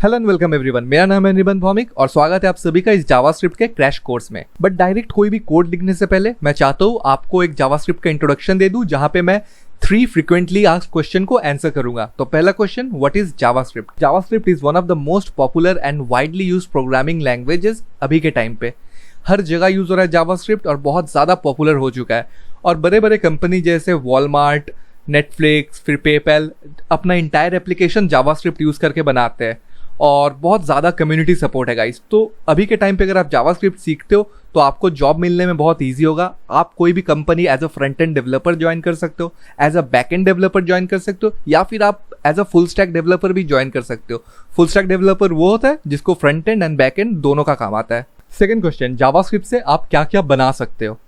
Hello and welcome everyone, मेरा नाम है निबंध भौमिक और स्वागत है आप सभी का इस जावास्क्रिप्ट के क्रैश कोर्स में। बट डायरेक्ट कोई भी कोड लिखने से पहले मैं चाहता हूँ आपको एक जावास्क्रिप्ट का इंट्रोडक्शन दे दूं, जहां पे मैं 3 फ्रीक्वेंटली आस्क्ड क्वेश्चन को आंसर करूंगा। तो पहला question, what is JavaScript? JavaScript is one of the most popular and widely use programming languages अभी के टाइम पे। हर जगह यूज हो रहा है जावास्क्रिप्ट और बहुत ज्यादा पॉपुलर हो चुका है। और बड़े बड़े कंपनी जैसे वॉलमार्ट, नेटफ्लिक्स, फिर पेपैल अपना इंटायर एप्लीकेशन जावास्क्रिप्ट यूज करके बनाते हैं और बहुत ज़्यादा कम्युनिटी सपोर्ट है गाइस। तो अभी के टाइम पे अगर आप जावास्क्रिप्ट सीखते हो तो आपको जॉब मिलने में बहुत इजी होगा। आप कोई भी company as a front end developer join कर सकते हो, as a back end developer join कर सकते हो, या फिर आप as a full stack developer भी ज्वाइन कर सकते हो। फुल स्टैक डेवलपर वो होता है जिसको front end and back and दोनों का काम आता है। सेकंड क्वेश्चन, जावास्क्रिप्ट से आप क्या क्या बना सकते हो?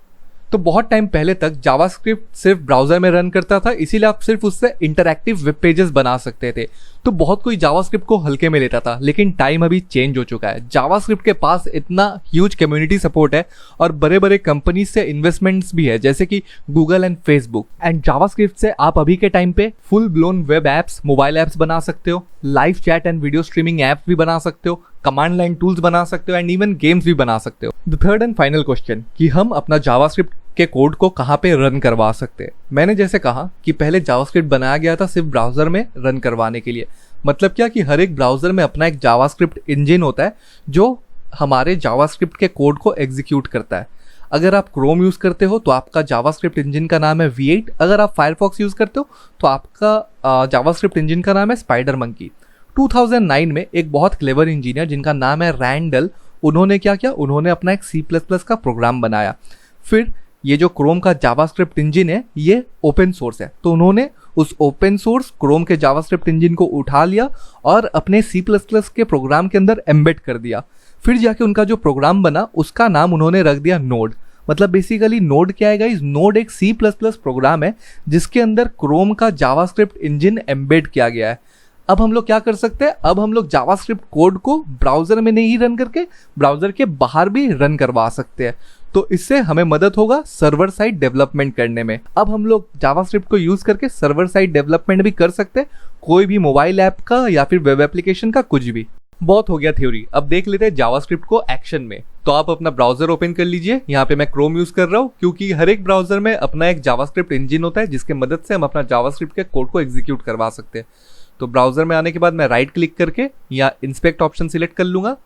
तो बहुत टाइम पहले तक जावास्क्रिप्ट सिर्फ ब्राउजर में रन करता था, इसीलिए आप सिर्फ उससे इंटरैक्टिव वेब पेजेस बना सकते थे। तो बहुत कोई जावास्क्रिप्ट को हल्के में लेता था, लेकिन टाइम अभी चेंज हो चुका है। जावास्क्रिप्ट के पास इतना ह्यूज कम्युनिटी सपोर्ट है और बड़े बड़े कंपनी से इन्वेस्टमेंट्स भी है, जैसे कि Google and Facebook. And JavaScript से आप अभी के टाइम पे full blown web apps, mobile apps बना सकते हो, live chat and video streaming apps भी बना सकते हो, कमांड लाइन टूल्स बना सकते हो एंड इवन गेम्स भी बना सकते हो। The third and final question, कि हम अपना जावास्क्रिप्ट के कोड को कहाँ पे रन करवा सकते हैं? मैंने जैसे कहा कि पहले जावास्क्रिप्ट बनाया गया था सिर्फ ब्राउजर में रन करवाने के लिए। मतलब क्या कि हर एक ब्राउजर में अपना एक जावास्क्रिप्ट इंजन होता है जो हमारे जावास्क्रिप्ट के कोड को एग्जीक्यूट करता है। अगर आप क्रोम यूज करते हो तो आपका जावास्क्रिप्ट इंजन का नाम है V8। अगर आप फायरफॉक्स यूज करते हो तो आपका जावास्क्रिप्ट इंजन का नाम है स्पाइडर मंकी। 2009 में एक बहुत क्लेवर इंजीनियर जिनका नाम है रैंडल, उन्होंने क्या किया, उन्होंने अपना एक C++ का प्रोग्राम बनाया। फिर ये जो क्रोम का जावास्क्रिप्ट इंजन है ये ओपन सोर्स है, तो उन्होंने उस ओपन सोर्स क्रोम के जावास्क्रिप्ट इंजन को उठा लिया और अपने C++ के प्रोग्राम के अंदर एम्बेड कर दिया। फिर जाके उनका जो प्रोग्राम बना उसका नाम उन्होंने रख दिया नोड। मतलब बेसिकली नोड क्या है गाइस? नोड एक C++ प्रोग्राम है जिसके अंदर क्रोम का जावास्क्रिप्ट इंजन एम्बेड किया गया है। अब हम लोग क्या कर सकते हैं? अब हम लोग जावास्क्रिप्ट कोड को ब्राउजर में नहीं रन करके ब्राउजर के बाहर भी रन करवा सकते हैं। तो इससे हमें मदद होगा सर्वर साइड डेवलपमेंट करने में। अब हम लोग जावास्क्रिप्ट को यूज करके सर्वर साइड डेवलपमेंट भी कर सकते हैं, कोई भी मोबाइल ऐप का या फिर वेब एप्लीकेशन का, कुछ भी। बहुत हो गया थ्योरी, अब देख लेते हैं जावास्क्रिप्ट को एक्शन में। तो आप अपना ब्राउजर ओपन कर लीजिए। यहाँ पे मैं क्रोम यूज कर रहा हूँ क्योंकि हर एक ब्राउजर में अपना एक जावास्क्रिप्ट इंजन होता है जिसके मदद से हम अपना जावास्क्रिप्ट के कोड को एग्जीक्यूट करवा सकते हैं। तो ब्राउजर में आने के बाद मैं राइट क्लिक करके या इंस्पेक्ट ऑप्शन सिलेक्ट कर लूंगा,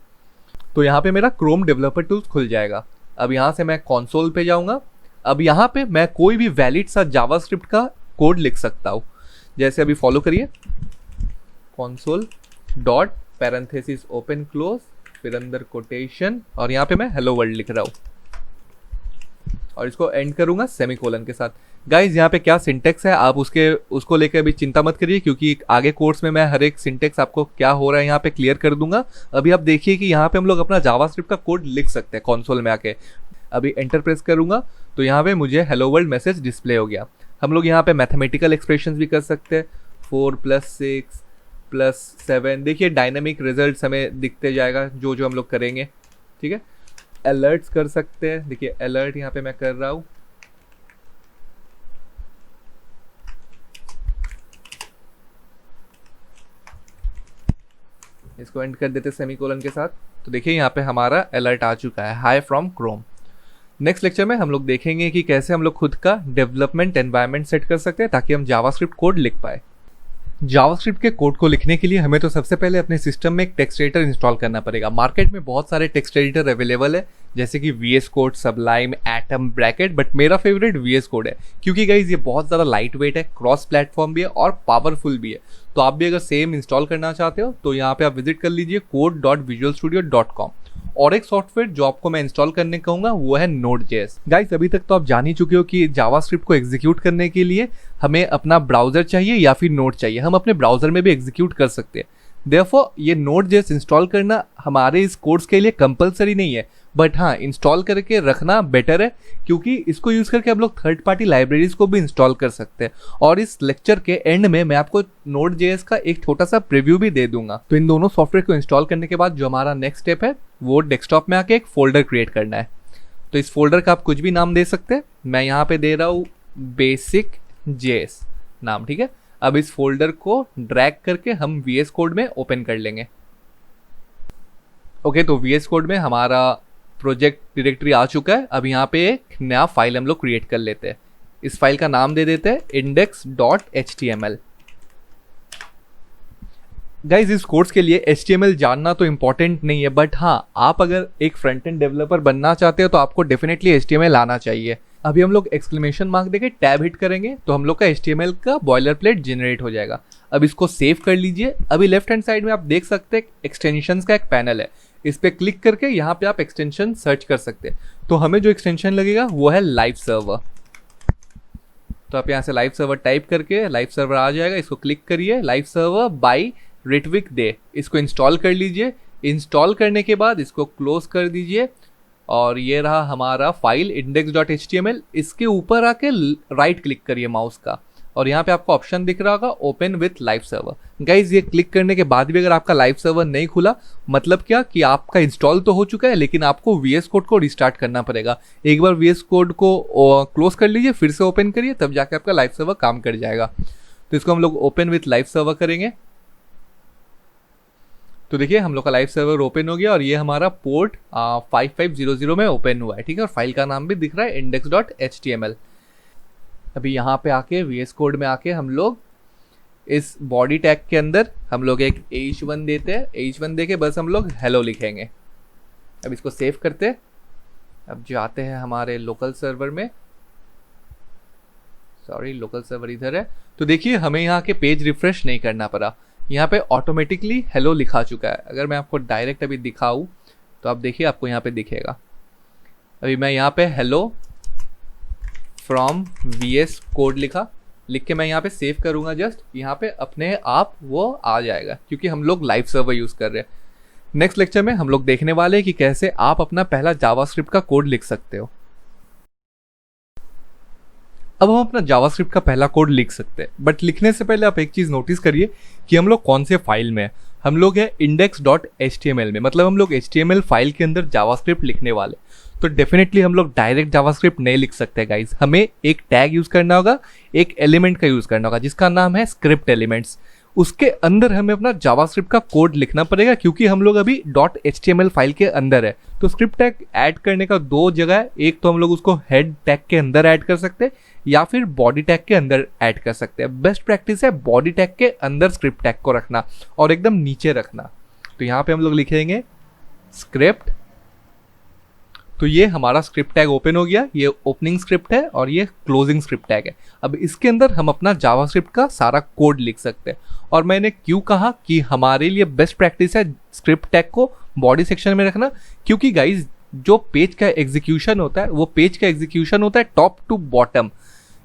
तो यहाँ पे मेरा क्रोम डेवलपर टूल्स खुल जाएगा। अब यहाँ से मैं कंसोल पे जाऊंगा। अब यहाँ पे मैं कोई भी वैलिड सा जावास्क्रिप्ट का कोड लिख सकता हूँ। जैसे अभी फॉलो करिए, console dot parenthesis open close, फिर अंदर कोटेशन, और यहाँ पे मैं हेलो वर्ल्ड लिख रहा हूँ और इसको एंड करूंगा सेमीकोलन के साथ। गाइज यहाँ पे क्या सिंटेक्स है आप उसको लेकर अभी चिंता मत करिए, क्योंकि आगे कोर्स में मैं हर एक सिंटेक्स आपको क्या हो रहा है यहाँ पे क्लियर कर दूंगा। अभी आप देखिए कि यहाँ पे हम लोग अपना जावास्क्रिप्ट का कोड लिख सकते हैं कंसोल में आके। अभी एंटर प्रेस करूंगा तो यहाँ पे मुझे हेलो वर्ल्ड मैसेज डिस्प्ले हो गया। हम लोग यहाँ पे मैथमेटिकल एक्सप्रेशन भी कर सकते हैं, 4 + 6 + 7। देखिए डायनामिक रिजल्ट हमें दिखते जाएगा जो जो हम लोग करेंगे, ठीक है। अलर्ट्स कर सकते हैं, देखिए अलर्ट यहाँ पे मैं कर रहा हूँ। इसको एंड कर देते सेमीकोलन के साथ। तो देखिए यहाँ पे हमारा अलर्ट आ चुका है, high from Chrome. Next lecture में हम लोग देखेंगे कि कैसे हम लोग खुद का डेवलपमेंट एनवायरनमेंट सेट कर सकते हैं ताकि हम जावास्क्रिप्ट कोड लिख पाए। जावास्क्रिप्ट के कोड को लिखने के लिए हमें तो सबसे पहले अपने सिस्टम में एक टेक्स्ट एडिटर इंस्टॉल करना पड़ेगा। मार्केट में बहुत सारे टेक्स्ट एडिटर अवेलेबल है, जैसे कि VS code, Sublime, atom, bracket, but मेरा फेवरेट VS कोड है क्योंकि गाइज ये बहुत ज़्यादा लाइट वेट है, क्रॉस प्लेटफॉर्म भी है और पावरफुल भी है। तो आप भी अगर सेम इंस्टॉल करना चाहते हो तो यहाँ पे आप विजिट कर लीजिए code.visualstudio.com। और एक सॉफ्टवेयर जो आपको मैं इंस्टॉल करने कहूँगा वो है Node.js। गाइस अभी तक तो आप जान ही चुके हो कि जावास्क्रिप्ट को एग्जीक्यूट करने के लिए हमें अपना ब्राउजर चाहिए या फिर नोड चाहिए। हम अपने ब्राउजर में भी एग्जीक्यूट कर सकते हैं। देयरफॉर ये Node.js इंस्टॉल करना हमारे इस कोर्स के लिए कंपलसरी नहीं है, बट हाँ इंस्टॉल करके रखना बेटर है क्योंकि इसको यूज करके हम लोग थर्ड पार्टी लाइब्रेरीज को भी इंस्टॉल कर सकते हैं। और इस लेक्चर के एंड में मैं आपको Node.js का एक छोटा सा प्रीव्यू भी दे दूंगा। तो इन दोनों सॉफ्टवेयर को इंस्टॉल करने के बाद जो हमारा नेक्स्ट स्टेप है वो डेस्कटॉप में आके एक फोल्डर क्रिएट करना है। तो इस फोल्डर का आप कुछ भी नाम दे सकते हैं, मैं यहाँ पे दे रहा हूँ basic.js नाम, ठीक है। अब इस फोल्डर को ड्रैग करके हम VS कोड में ओपन कर लेंगे। ओके, तो VS कोड में हमारा प्रोजेक्ट डायरेक्टरी आ चुका है। अब यहाँ पे एक नया फाइल हम लोग क्रिएट कर लेते हैं। इस फाइल का नाम दे देते हैं index.html। गाइज, इस कोर्स के लिए HTML जानना तो इम्पॉर्टेंट नहीं है, बट हाँ, आप अगर एक फ्रंट एंड डेवलपर बनना चाहते हो तो आपको डेफिनेटली HTML आना चाहिए। अभी हम लोग एक्सक्लेमेशन मार्क देके टैब हिट करेंगे तो हम लोग का HTML का बॉयलर प्लेट जनरेट हो जाएगा। अब इसको सेव कर लीजिए। अभी लेफ्ट हैंड साइड में आप देख सकते हैं एक्सटेंशंस का एक पैनल है। इस पे क्लिक करके यहाँ पे आप एक्सटेंशन सर्च कर सकते हैं। तो हमें जो एक्सटेंशन लगेगा वो है लाइव सर्वर। तो आप यहाँ से लाइव सर्वर टाइप करके लाइव सर्वर आ जाएगा। इसको क्लिक करिए, लाइव सर्वर बाय रिट्विक डे, इसको इंस्टॉल कर लीजिए। इंस्टॉल करने के बाद इसको क्लोज कर दीजिए और ये रहा हमारा फाइल index.html। इसके ऊपर आके राइट क्लिक करिए माउस का और यहाँ पे आपको ऑप्शन दिख रहा होगा open with live server. Guys, ये क्लिक करने के बाद भी अगर आपका लाइव सर्वर नहीं खुला, मतलब क्या कि आपका इंस्टॉल तो हो चुका है लेकिन आपको VS कोड को रिस्टार्ट करना पड़ेगा। एक बार VS कोड को क्लोज कर लीजिए, फिर से ओपन करिए, तब जाके आपका लाइव सर्वर काम कर जाएगा। तो इसको हम लोग ओपन विथ लाइव सर्वर करेंगे। तो देखिए हम लोग का लाइव सर्वर ओपन हो गया और ये हमारा पोर्ट 5500 में ओपन हुआ है, ठीक है। और फाइल का नाम भी दिख रहा है index.html। अभी यहाँ पे आके VS कोड में आके हम लोग इस बॉडी टैग के अंदर हम लोग एक h1 देते हैं। h1 देके बस हम लोग हेलो लिखेंगे। अब इसको सेव करते हैं। अब जाते हैं हमारे लोकल सर्वर में। सॉरी, लोकल सर्वर इधर है। तो देखिए हमें यहाँ के पेज रिफ्रेश नहीं करना पड़ा, यहाँ पे ऑटोमेटिकली हेलो लिखा चुका है। अगर मैं आपको डायरेक्ट अभी दिखाऊं तो आप देखिए आपको यहाँ पे दिखेगा। अभी मैं यहाँ पे हेलो फ्रॉम VS कोड लिख के मैं यहाँ पे सेव करूँगा जस्ट, यहाँ पे अपने आप वो आ जाएगा क्योंकि हम लोग लाइव सर्वर यूज़ कर रहे हैं। नेक्स्ट लेक्चर में हम लोग देखने वाले हैं कि कैसे आप अपना पहला जावास्क्रिप्ट का कोड लिख सकते हो। अब हम अपना जावास्क्रिप्ट का पहला कोड लिख सकते हैं, बट लिखने से पहले आप एक चीज़ नोटिस करिए कि हम लोग कौन से फाइल में हैं। हम लोग हैं index.html में, मतलब हम लोग HTML फाइल के अंदर जावास्क्रिप्ट लिखने वाले। तो डेफिनेटली हम लोग डायरेक्ट जावास्क्रिप्ट नहीं लिख सकते गाइज। हमें एक टैग यूज़ करना होगा, एक एलिमेंट का यूज़ करना होगा जिसका नाम है स्क्रिप्ट एलिमेंट्स। उसके अंदर हमें अपना जावास्क्रिप्ट का कोड लिखना पड़ेगा क्योंकि हम लोग अभी .html फाइल के अंदर है। तो स्क्रिप्ट टैग ऐड करने का दो जगह है, एक तो हम लोग उसको हेड टैग के अंदर ऐड कर सकते हैं या फिर बॉडी टैग के अंदर ऐड कर सकते हैं। बेस्ट प्रैक्टिस है बॉडी टैग के अंदर स्क्रिप्ट टैग को रखना और एकदम नीचे रखना। तो यहाँ पे हम लोग लिखेंगे स्क्रिप्ट। तो ये हमारा स्क्रिप्ट टैग ओपन हो गया। ये ओपनिंग स्क्रिप्ट है और ये क्लोजिंग स्क्रिप्ट टैग है। अब इसके अंदर हम अपना जावास्क्रिप्ट का सारा कोड लिख सकते हैं। और मैंने क्यों कहा कि हमारे लिए बेस्ट प्रैक्टिस है स्क्रिप्ट टैग को बॉडी सेक्शन में रखना, क्योंकि गाइज जो पेज का एग्जीक्यूशन होता है वो पेज का एग्जीक्यूशन होता है टॉप टू बॉटम,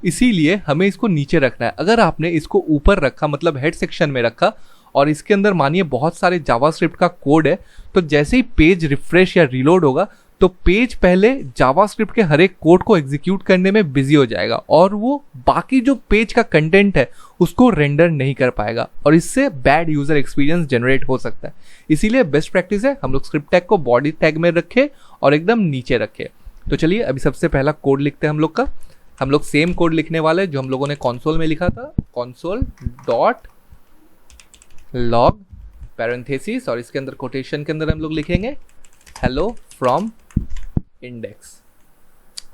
इसीलिए हमें इसको नीचे रखना है। अगर आपने इसको ऊपर रखा मतलब हेड सेक्शन में रखा और इसके अंदर मानिए बहुत सारे जावास्क्रिप्ट का कोड है, तो जैसे ही पेज रिफ्रेश या रिलोड होगा तो पेज पहले जावास्क्रिप्ट के हर एक कोड को एग्जीक्यूट करने में बिजी हो जाएगा और वो बाकी जो पेज का कंटेंट है उसको रेंडर नहीं कर पाएगा और इससे बैड यूजर एक्सपीरियंस जनरेट हो सकता है। इसीलिए बेस्ट प्रैक्टिस है हम लोग स्क्रिप्ट टैग को बॉडी टैग में रखें और एकदम नीचे रखें। तो चलिए अभी सबसे पहला कोड लिखते हैं हम लोग का। हम लोग सेम कोड लिखने वाले जो हम लोगों ने कंसोल में लिखा था, console.log पैरेंथेसिस और इसके अंदर कोटेशन के अंदर हम लोग लिखेंगे हेलो फ्रॉम इंडेक्स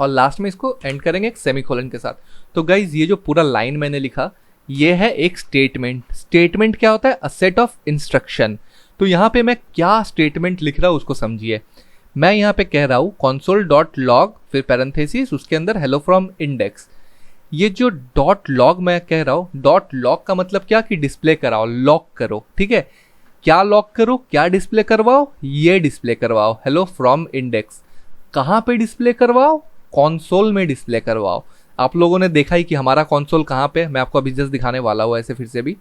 और लास्ट में इसको एंड करेंगे एक सेमीकोलन के साथ। तो गाइज ये जो पूरा लाइन मैंने लिखा ये है एक स्टेटमेंट। स्टेटमेंट क्या होता है? A set of instruction. तो यहाँ पे मैं क्या स्टेटमेंट लिख रहा हूँ उसको समझिए। मैं यहाँ पे कह रहा हूँ console.log फिर पैरेंथेसिस उसके अंदर हेलो फ्रॉम इंडेक्स। ये जो .log मैं कह रहा हूँ, .log का मतलब क्या कि डिस्प्ले कराओ, लॉक करो, ठीक है। क्या लॉक करो, क्या डिस्प्ले करवाओ? ये डिस्प्ले करवाओ हेलो फ्रॉम इंडेक्स। कहाँ पे डिस्प्ले करवाओ? कंसोल में डिस्प्ले करवाओ। आप लोगों ने देखा ही कि हमारा कंसोल कहाँ पे, मैं आपको अभी जस्ट दिखाने वाला हूँ ऐसे फिर से भी।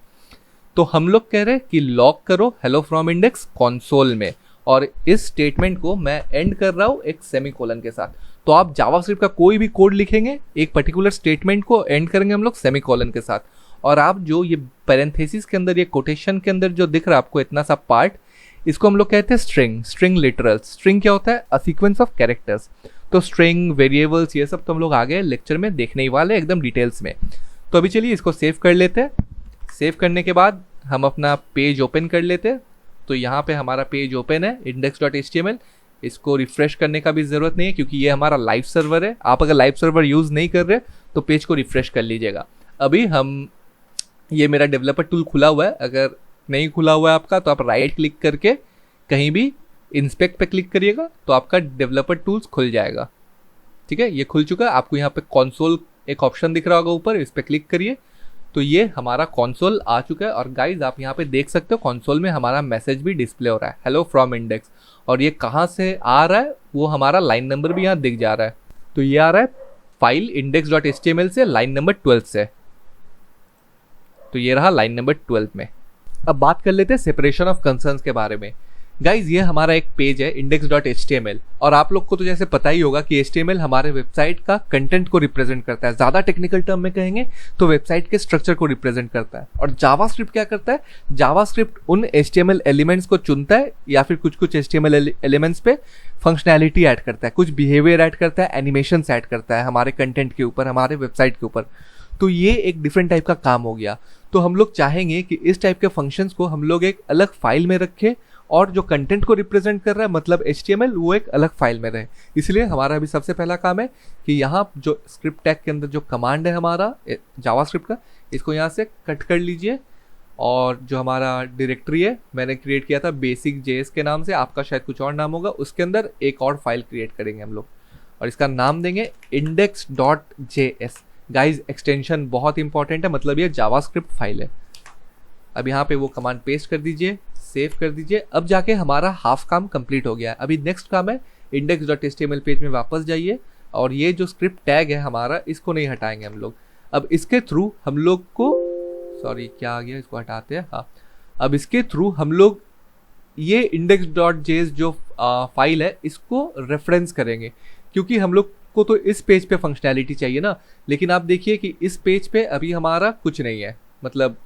तो हम लोग कह रहे हैं कि लॉक करो हेलो फ्रॉम इंडेक्स कंसोल में और इस स्टेटमेंट को मैं एंड कर रहा हूँ एक सेमीकोलन के साथ। तो आप जावास्क्रिप्ट का कोई भी कोड लिखेंगे एक पर्टिकुलर स्टेटमेंट को एंड करेंगे हम लोग सेमीकोलन के साथ। और आप जो ये पैरेंथेसिस के अंदर ये कोटेशन के अंदर जो दिख रहा है आपको इतना सा पार्ट, इसको हम लोग कहते हैं स्ट्रिंग। String literal. स्ट्रिंग क्या होता है? A sequence of characters. तो स्ट्रिंग, वेरिएबल्स, ये सब तो हम लोग आगे लेक्चर में देखने ही वाले एकदम डिटेल्स में। तो अभी चलिए इसको सेव कर लेते हैं। सेव करने के बाद हम अपना पेज ओपन कर लेते हैं। तो यहाँ पे हमारा पेज ओपन है index.html। इसको रिफ्रेश करने का भी ज़रूरत नहीं है क्योंकि ये हमारा लाइव सर्वर है। आप अगर लाइव सर्वर यूज़ नहीं कर रहे तो पेज को रिफ्रेश कर लीजिएगा। अभी ये मेरा डेवलपर टूल खुला हुआ है, अगर नहीं खुला हुआ है आपका तो आप राइट क्लिक करके कहीं भी इंस्पेक्ट पे क्लिक करिएगा तो आपका डेवलपर टूल्स खुल जाएगा। ठीक है, ये खुल चुका है। आपको यहाँ पे कंसोल एक ऑप्शन दिख रहा होगा ऊपर, इस पर क्लिक करिए तो ये हमारा कंसोल आ चुका है। और गाइज आप यहाँ पे देख सकते हो कंसोल में हमारा मैसेज भी डिस्प्ले हो रहा है, हेलो फ्रॉम इंडेक्स। और ये कहाँ से आ रहा है, वो हमारा लाइन नंबर भी यहाँ दिख जा रहा है। तो ये आ रहा है फाइल index.html से लाइन नंबर 12 से। तो ये रहा लाइन नंबर 12 में। अब बात कर लेते हैं सेपरेशन ऑफ कंसर्न्स के बारे में। गाइज ये हमारा एक पेज है index.html, और आप लोग को तो जैसे पता ही होगा कि HTML हमारे वेबसाइट का कंटेंट को रिप्रेजेंट करता है। ज़्यादा टेक्निकल टर्म में कहेंगे तो वेबसाइट के स्ट्रक्चर को रिप्रेजेंट करता है। और जावास्क्रिप्ट क्या करता है, जावास्क्रिप्ट उन HTML एलिमेंट्स को चुनता है या फिर कुछ HTML एलिमेंट्स पे फंक्शनैलिटी ऐड करता है, कुछ बिहेवियर ऐड करता है, एनिमेशंस ऐड करता है हमारे कंटेंट के ऊपर, हमारे वेबसाइट के ऊपर। तो ये एक डिफरेंट टाइप का काम हो गया। तो हम लोग चाहेंगे कि इस टाइप के फंक्शंस को हम लोग एक अलग फाइल में रखें और जो कंटेंट को रिप्रेजेंट कर रहा है मतलब HTML वो एक अलग फाइल में रहे। इसलिए हमारा अभी सबसे पहला काम है कि यहाँ जो स्क्रिप्ट टैग के अंदर जो कमांड है हमारा जावास्क्रिप्ट का, इसको यहाँ से कट कर लीजिए। और जो हमारा डायरेक्टरी है मैंने क्रिएट किया था बेसिक JS के नाम से, आपका शायद कुछ और नाम होगा, उसके अंदर एक और फाइल क्रिएट करेंगे हम लोग और इसका नाम देंगे index.js। गाइज एक्सटेंशन बहुत इंपॉर्टेंट है, मतलब ये जावास्क्रिप्ट फाइल है। अब यहाँ पे वो कमांड पेस्ट कर दीजिए, सेव कर दीजिए। अब जाके हमारा हाफ काम कंप्लीट हो गया है। अभी नेक्स्ट काम है index.html पेज में वापस जाइए और ये जो स्क्रिप्ट टैग है हमारा, इसको नहीं हटाएंगे हम लोग। अब इसके थ्रू हम लोग को, सॉरी क्या आ गया, इसको हटाते हैं। हाँ, अब इसके थ्रू हम लोग ये index.js जो फाइल है इसको रेफरेंस करेंगे, क्योंकि हम लोग को तो इस पेज पे फंक्शनैलिटी चाहिए ना। लेकिन आप देखिए कि इस पेज पे अभी हमारा कुछ नहीं है, मतलब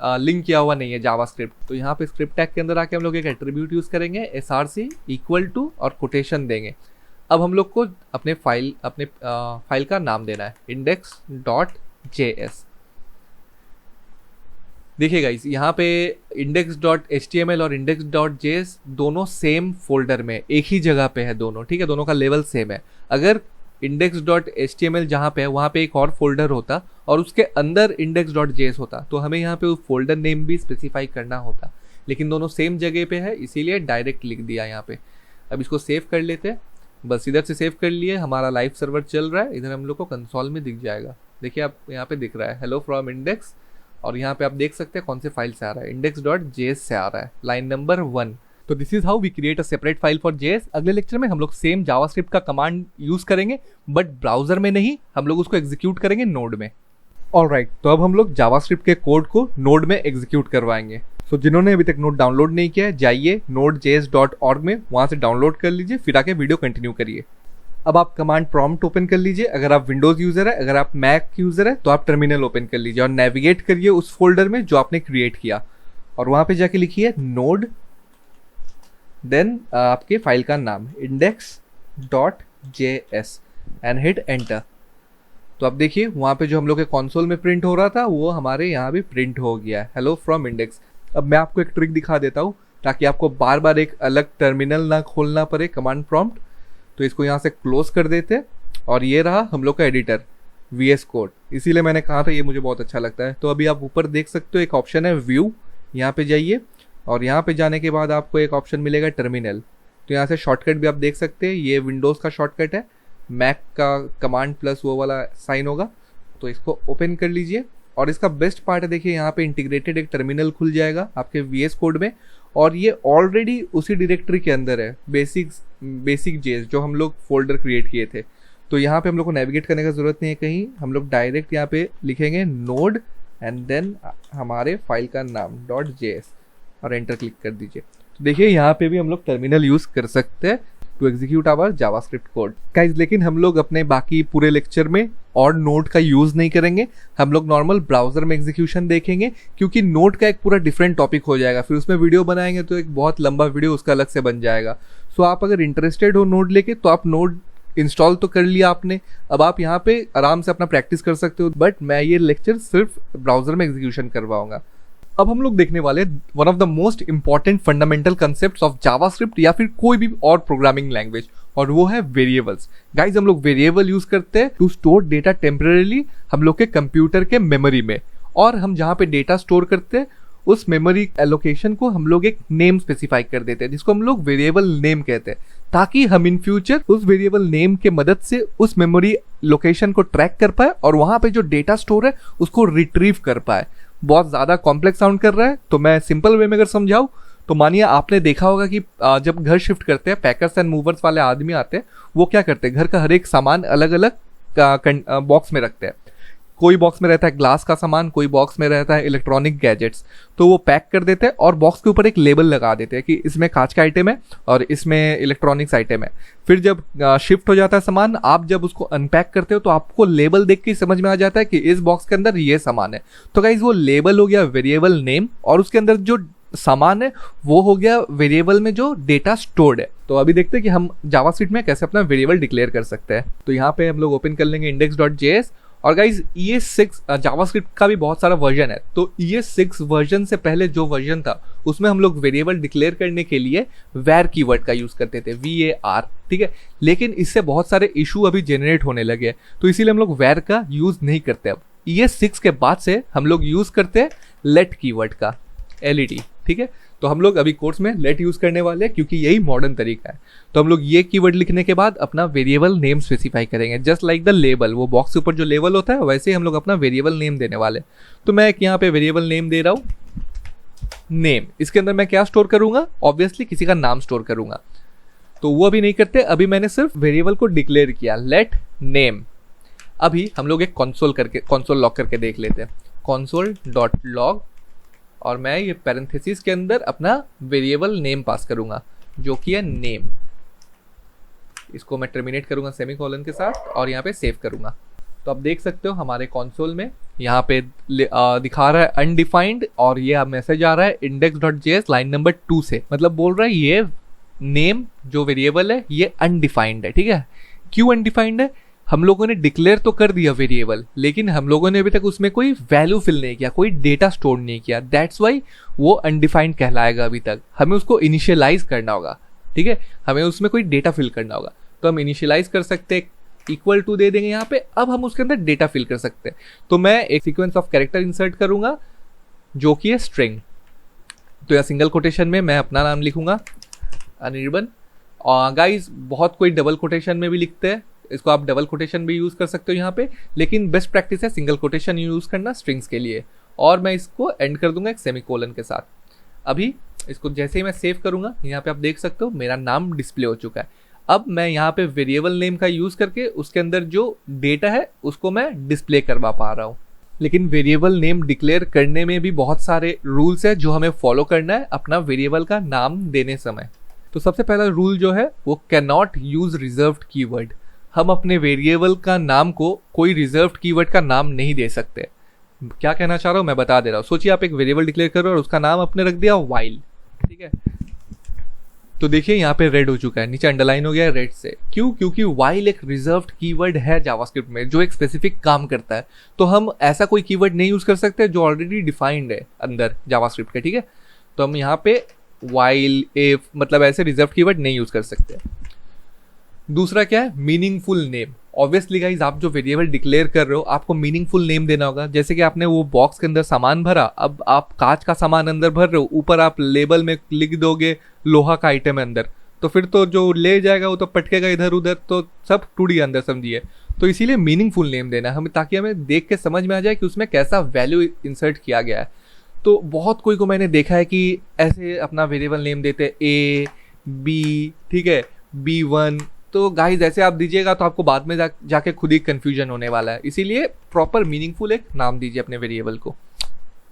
लिंक किया हुआ नहीं है जावास्क्रिप्ट। तो यहाँ पे स्क्रिप्ट टैग के अंदर आके हम लोग एक एट्रीब्यूट यूज करेंगे src इक्वल टू और कोटेशन देंगे। अब हम लोग को अपने फाइल का नाम देना है index.js। देखिए गाइस यहाँ पे index.html और index.js दोनों सेम फोल्डर में एक ही जगह पे है दोनों, ठीक है, दोनों का लेवल सेम है। अगर index.html जहाँ पे है वहाँ पे एक और फोल्डर होता और उसके अंदर index.js होता तो हमें यहाँ पे उस फोल्डर नेम भी स्पेसिफाई करना होता, लेकिन दोनों सेम जगह पे है इसीलिए डायरेक्ट लिख दिया यहाँ पे। अब इसको सेव कर लेते हैं, बस इधर से सेव कर लिए। हमारा लाइव सर्वर चल रहा है, इधर हम लोग को कंसोल में दिख जाएगा। देखिए आप यहाँ पे दिख रहा है हेलो फ्रॉम इंडेक्स, और यहाँ पे आप देख सकते हैं कौन से फाइल से आ रहा है, index.js से आ रहा है, लाइन नंबर 1। तो this is how we create a separate file for JS। अगले लेक्चर में हम लोग सेम जावास्क्रिप्ट का कमांड यूज करेंगे बट ब्राउजर में नहीं, हम लोग उसको एग्जीक्यूट करेंगे नोड में। ऑलराइट, तो अब हम लोग जावास्क्रिप्ट के कोड को नोड में एग्जीक्यूट करवाएंगे। सो जिन्होंने अभी तक नोड डाउनलोड नहीं किया है जाइए nodejs.org में, वहाँ से डाउनलोड कर लीजिए, फिर आके वीडियो कंटिन्यू करिए। अब आप कमांड प्रॉम्प्ट ओपन कर लीजिए। अगर आप विंडोज यूजर है, अगर आप मैक यूजर है तो आप टर्मिनल ओपन कर लीजिए और नेविगेट करिए उस फोल्डर में जो आपने क्रिएट किया और वहाँ पे जाके लिखिए नोड, देन आपके फाइल का नाम index.js एंड हिट एंटर। तो आप देखिए वहाँ पे जो हम लोग के कंसोल में प्रिंट हो रहा था वो हमारे यहाँ भी प्रिंट हो गया है, हेलो फ्रॉम इंडेक्स। अब मैं आपको एक ट्रिक दिखा देता हूँ ताकि आपको बार बार एक अलग टर्मिनल ना खोलना पड़े कमांड प्रॉम्प्ट। तो इसको यहाँ से क्लोज कर देते और ये रहा हम लोग का एडिटर VS कोड, इसीलिए मैंने कहा था ये मुझे बहुत अच्छा लगता है। तो अभी आप ऊपर देख सकते हो एक ऑप्शन है व्यू, यहाँ पे जाइए और यहाँ पे जाने के बाद आपको एक ऑप्शन मिलेगा टर्मिनल। तो यहाँ से शॉर्टकट भी आप देख सकते हैं, ये विंडोज़ का शॉर्टकट है, मैक का कमांड प्लस वो वाला साइन होगा। तो इसको ओपन कर लीजिए और इसका बेस्ट पार्ट है देखिए यहाँ पे इंटीग्रेटेड एक टर्मिनल खुल जाएगा आपके VS कोड में और ये ऑलरेडी उसी डायरेक्टरी के अंदर है बेसिक JS जो हम लोग फोल्डर क्रिएट किए थे। तो यहाँ पे हम लोग को नेविगेट करने का जरूरत नहीं है कहीं, हम लोग डायरेक्ट यहाँ पे लिखेंगे नोड एंड देन हमारे फाइल का नाम .js और एंटर क्लिक कर दीजिए। तो देखिए यहाँ पे भी हम लोग टर्मिनल यूज कर सकते हैं to execute our JavaScript code guys. लेकिन हम लोग अपने बाकी पूरे लेक्चर में और नोड का यूज नहीं करेंगे, हम लोग नॉर्मल ब्राउजर में एग्जीक्यूशन देखेंगे क्योंकि नोड का एक पूरा डिफरेंट टॉपिक हो जाएगा, फिर उसमें वीडियो बनाएंगे तो एक बहुत लंबा वीडियो उसका अलग से बन जाएगा। सो आप अगर इंटरेस्टेड हो नोड लेके तो आप नोड इंस्टॉल तो कर लिया आपने, अब आप यहाँ पे आराम से अपना प्रैक्टिस कर सकते हो, बट मैं ये लेक्चर सिर्फ ब्राउजर में एग्जीक्यूशन करवाऊंगा। अब हम लोग देखने वाले one of the most important fundamental concepts of JavaScript या फिर कोई भी और प्रोग्रामिंग लैंग्वेज, और वो है वेरिएबल्स। गाइज हम लोग वेरिएबल यूज करते हैं टू स्टोर डेटा टेम्परेली हम लोग के कंप्यूटर के मेमोरी में, और हम जहाँ पे डेटा स्टोर करते हैं उस मेमोरी एलोकेशन को हम लोग एक नेम स्पेसिफाई कर देते हैं जिसको हम लोग वेरिएबल नेम कहते हैं, ताकि हम इन फ्यूचर उस वेरिएबल नेम के मदद से उस मेमोरी लोकेशन को ट्रैक कर पाए और वहां पे जो डेटा स्टोर है उसको रिट्रीव कर पाए। बहुत ज़्यादा कॉम्प्लेक्स साउंड कर रहा है तो मैं सिंपल वे में अगर समझाऊँ तो मानिए आपने देखा होगा कि जब घर शिफ्ट करते हैं पैकर्स एंड मूवर्स वाले आदमी आते हैं, वो क्या करते हैं घर का हर एक सामान अलग अलग बॉक्स में रखते हैं। कोई बॉक्स में रहता है ग्लास का सामान, कोई बॉक्स में रहता है इलेक्ट्रॉनिक गैजेट्स, तो वो पैक कर देते हैं और बॉक्स के ऊपर एक लेबल लगा देते हैं कि इसमें कांच का आइटम है और इसमें इलेक्ट्रॉनिक्स आइटम है। फिर जब शिफ्ट हो जाता है सामान, आप जब उसको अनपैक करते हो तो आपको लेबल देख के समझ में आ जाता है कि इस बॉक्स के अंदर ये सामान है। तो गाइज वो लेबल हो गया वेरिएबल नेम, और उसके अंदर जो सामान है वो हो गया वेरिएबल में जो डेटा स्टोर्ड है। तो अभी देखते हैं कि हम जावास्क्रिप्ट में कैसे अपना वेरिएबल डिक्लेयर कर सकते हैं। तो यहाँ पे हम लोग ओपन कर लेंगे index.js, और गाइज ES6 जावास्क्रिप्ट का भी बहुत सारा वर्जन है। तो ES6 वर्जन से पहले जो वर्जन था उसमें हम लोग वेरिएबल डिक्लेयर करने के लिए var कीवर्ड का यूज करते थे, VAR, ठीक है। लेकिन इससे बहुत सारे इशू अभी जनरेट होने लगे, तो इसीलिए हम लोग var का यूज नहीं करते। अब ES6 के बाद से हम लोग यूज करते हैं let कीवर्ड का, LED, ठीक है। तो हम लोग अभी कोर्स में लेट यूज करने वाले हैं क्योंकि यही मॉडर्न तरीका है। तो हम लोग ये कीवर्ड लिखने के बाद अपना वेरिएबल नेम स्पेसिफाई करेंगे, जस्ट लाइक द लेबल। वो बॉक्स के ऊपर जो लेबल होता है वैसे ही हम लोग अपना वेरिएबल नेम देने वाले। तो मैं एक यहाँ पे वेरिएबल नेम दे रहा हूँ, नेम। इसके अंदर मैं क्या स्टोर करूंगा? ऑब्वियसली किसी का नाम स्टोर करूंगा। तो वो अभी नहीं करते, अभी मैंने सिर्फ वेरिएबल को डिक्लेयर किया, लेट नेम। अभी हम लोग एक कंसोल लॉग करके देख लेते हैं, console.log, और मैं ये पैरेंथेसिस के अंदर अपना वेरिएबल नेम पास करूंगा जो कि है नेम। इसको मैं टर्मिनेट करूंगा सेमीकोलन के साथ और यहाँ पे सेव करूंगा। तो आप देख सकते हो हमारे कंसोल में यहाँ पे दिखा रहा है अनडिफाइंड, और ये मैसेज आ रहा है index.js लाइन नंबर 2 से, मतलब बोल रहा है ये नेम जो वेरिएबल है ये अनडिफाइंड है, ठीक है। क्यों अनडिफाइंड है? हम लोगों ने डिक्लेयर तो कर दिया वेरिएबल, लेकिन हम लोगों ने अभी तक उसमें कोई वैल्यू फिल नहीं किया, कोई डेटा स्टोर नहीं किया। दैट्स वाई वो अनडिफाइंड कहलाएगा। अभी तक हमें उसको इनिशियलाइज करना होगा, ठीक है। हमें उसमें कोई डेटा फिल करना होगा, तो हम इनिशियलाइज कर सकते हैं, इक्वल टू दे देंगे यहाँ पे। अब हम उसके अंदर डेटा फिल कर सकते हैं। तो मैं एक सीक्वेंस ऑफ कैरेक्टर इंसर्ट करूंगा जो कि है स्ट्रिंग। तो या सिंगल कोटेशन में मैं अपना नाम लिखूंगा अनिर्बन। और गाइज बहुत कोई डबल कोटेशन में भी लिखते हैं, इसको आप डबल कोटेशन भी यूज कर सकते हो यहाँ पे, लेकिन बेस्ट प्रैक्टिस है सिंगल कोटेशन यूज करना स्ट्रिंग्स के लिए। और मैं इसको एंड कर दूंगा एक सेमीकोलन के साथ। अभी इसको जैसे ही मैं सेव करूंगा, यहाँ पे आप देख सकते हो मेरा नाम डिस्प्ले हो चुका है। अब मैं यहाँ पे वेरिएबल नेम का यूज करके उसके अंदर जो डेटा है उसको मैं डिस्प्ले करवा पा रहा हूँ। लेकिन वेरिएबल नेम डिक्लेयर करने में भी बहुत सारे रूल्स है जो हमें फॉलो करना है अपना वेरिएबल का नाम देने समय। तो सबसे पहला रूल जो है वो can not use reserved keyword. हम अपने वेरिएबल का नाम को कोई रिजर्व्ड कीवर्ड का नाम नहीं दे सकते। क्या कहना चाह रहा हूँ मैं बता दे रहा हूँ। सोचिए आप एक वेरिएबल डिक्लेयर कर रहे हो और उसका नाम आपने रख दिया वाइल, ठीक है। तो देखिए यहाँ पे रेड हो चुका है, नीचे अंडरलाइन हो गया है रेड से। क्यों? क्योंकि वाइल एक रिजर्व्ड कीवर्ड है जावास्क्रिप्ट में जो एक स्पेसिफिक काम करता है। तो हम ऐसा कोई कीवर्ड नहीं यूज कर सकते जो ऑलरेडी डिफाइंड है अंदर जावास्क्रिप्ट के, ठीक है। तो हम यहाँ पे वाइल, इफ, मतलब ऐसे रिजर्व्ड कीवर्ड नहीं यूज कर सकते। दूसरा क्या है? Meaningful name. ऑब्वियसली गाइज आप जो वेरिएबल डिक्लेयर कर रहे हो आपको मीनिंगफुल नेम देना होगा। जैसे कि आपने वो बॉक्स के अंदर सामान भरा, अब आप कांच का सामान अंदर भर रहे हो, ऊपर आप लेबल में लिख दोगे लोहा का आइटम है अंदर, तो फिर तो जो ले जाएगा वो तो पटकेगा इधर उधर, तो सब टूट गया अंदर, समझिए। तो इसीलिए मीनिंगफुल नेम देना है हमें, ताकि हमें देख के समझ में आ जाए कि उसमें कैसा वैल्यू इंसर्ट किया गया है। तो बहुत कोई को मैंने देखा है कि ऐसे अपना वेरिएबल नेम देते A, B, ठीक है, B1। तो गाइज ऐसे आप दीजिएगा तो आपको बाद में जाके खुद ही कंफ्यूजन होने वाला है। इसीलिए प्रॉपर मीनिंगफुल एक नाम दीजिए अपने वेरिएबल को।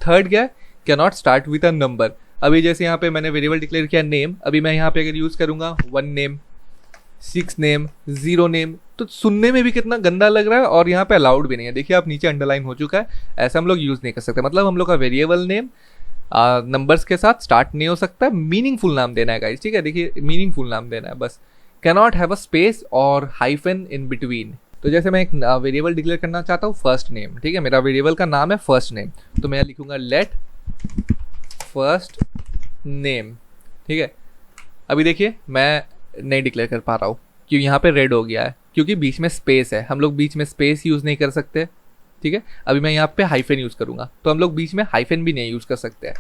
थर्ड क्या है? Can not start with a number. अभी जैसे यहाँ पे मैंने वेरिएबल डिक्लेयर किया नेम, अभी मैं यहाँ पे अगर यूज करूंगा 1 नेम, 6 नेम, 0 नेम, तो सुनने में भी कितना गंदा लग रहा है और यहाँ पे अलाउड भी नहीं है। देखिए आप नीचे अंडरलाइन हो चुका है, ऐसा हम लोग यूज नहीं कर सकते। मतलब हम लोग का वेरिएबल नेम नंबर्स के साथ स्टार्ट नहीं हो सकता। मीनिंगफुल नाम देना है गाइस, ठीक है। देखिए मीनिंगफुल नाम देना है बस। कैनॉट हैव अ स्पेस और हाइफन इन बिटवीन। तो जैसे मैं एक वेरिएबल डिक्लेयर करना चाहता हूँ फर्स्ट नेम, ठीक है, मेरा वेरिएबल का नाम है फर्स्ट नेम, तो मैं लिखूंगा लेट फर्स्ट नेम, ठीक है। अभी देखिए मैं नहीं डिक्लेयर कर पा रहा हूँ क्योंकि यहाँ पे रेड हो गया है, क्योंकि बीच में स्पेस है, हम लोग बीच में स्पेस यूज़ नहीं कर सकते, ठीक है। अभी मैं यहाँ पे हाइफन यूज़ करूँगा, तो हम लोग बीच में हाइफन भी नहीं यूज़ कर सकते हैं।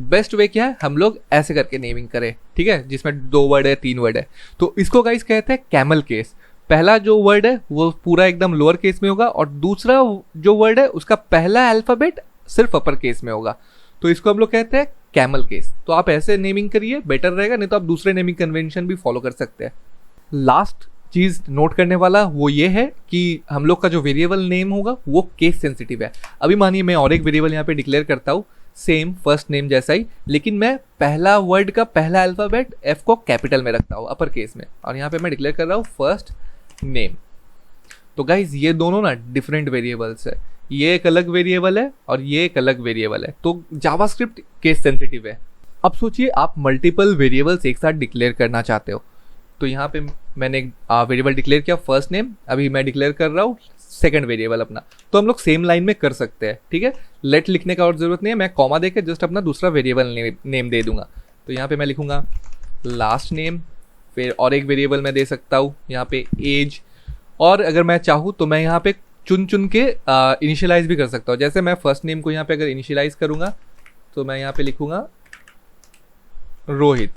बेस्ट वे क्या है, हम लोग ऐसे करके नेमिंग करें, ठीक है, जिसमें 2 वर्ड है 3 वर्ड है। तो इसको गाइस कहते हैं कैमल केस। पहला जो वर्ड है वो पूरा एकदम लोअर केस में होगा, और दूसरा जो वर्ड है उसका पहला अल्फाबेट सिर्फ अपर केस में होगा, तो इसको हम लोग कहते हैं कैमल केस। तो आप ऐसे नेमिंग करिए, बेटर रहेगा, नहीं तो आप दूसरे नेमिंग कन्वेंशन भी फॉलो कर सकते हैं। लास्ट चीज नोट करने वाला वो ये है कि हम लोग का जो वेरिएबल नेम होगा वो केस सेंसिटिव है। अभी मानिए मैं और एक वेरिएबल यहाँ पे डिक्लेयर करता हूँ, सेम फर्स्ट नेम जैसा ही, लेकिन मैं पहला वर्ड का पहला अल्फाबेट एफ को कैपिटल में रखता हूँ, अपर केस में, और यहाँ पे मैं डिक्लेयर कर रहा हूँ फर्स्ट नेम। तो गाइज ये दोनों ना डिफरेंट वेरिएबल्स है, ये एक अलग वेरिएबल है और ये एक अलग वेरिएबल है, तो जावास्क्रिप्ट केस सेंसिटिव है। अब सोचिए आप मल्टीपल वेरिएबल्स एक साथ डिक्लेयर करना चाहते हो, तो यहाँ पे मैंने वेरिएबल डिक्लेयर किया फर्स्ट नेम, अभी मैं डिक्लेयर कर रहा हूँ सेकंड वेरिएबल अपना, तो हम लोग सेम लाइन में कर सकते हैं, ठीक है। लेट लिखने का और जरूरत नहीं है, मैं कॉमा देके जस्ट अपना दूसरा वेरिएबल नेम दे दूंगा। तो यहाँ पे मैं लिखूंगा लास्ट नेम, फिर और एक वेरिएबल मैं दे सकता हूँ यहाँ पे एज, और अगर मैं चाहूँ तो मैं यहाँ पे चुन के इनिशियलाइज भी कर सकता हूँ। जैसे मैं फर्स्ट नेम को यहाँ पे अगर इनिशियलाइज करूँगा तो मैं यहाँ पे लिखूंगा रोहित,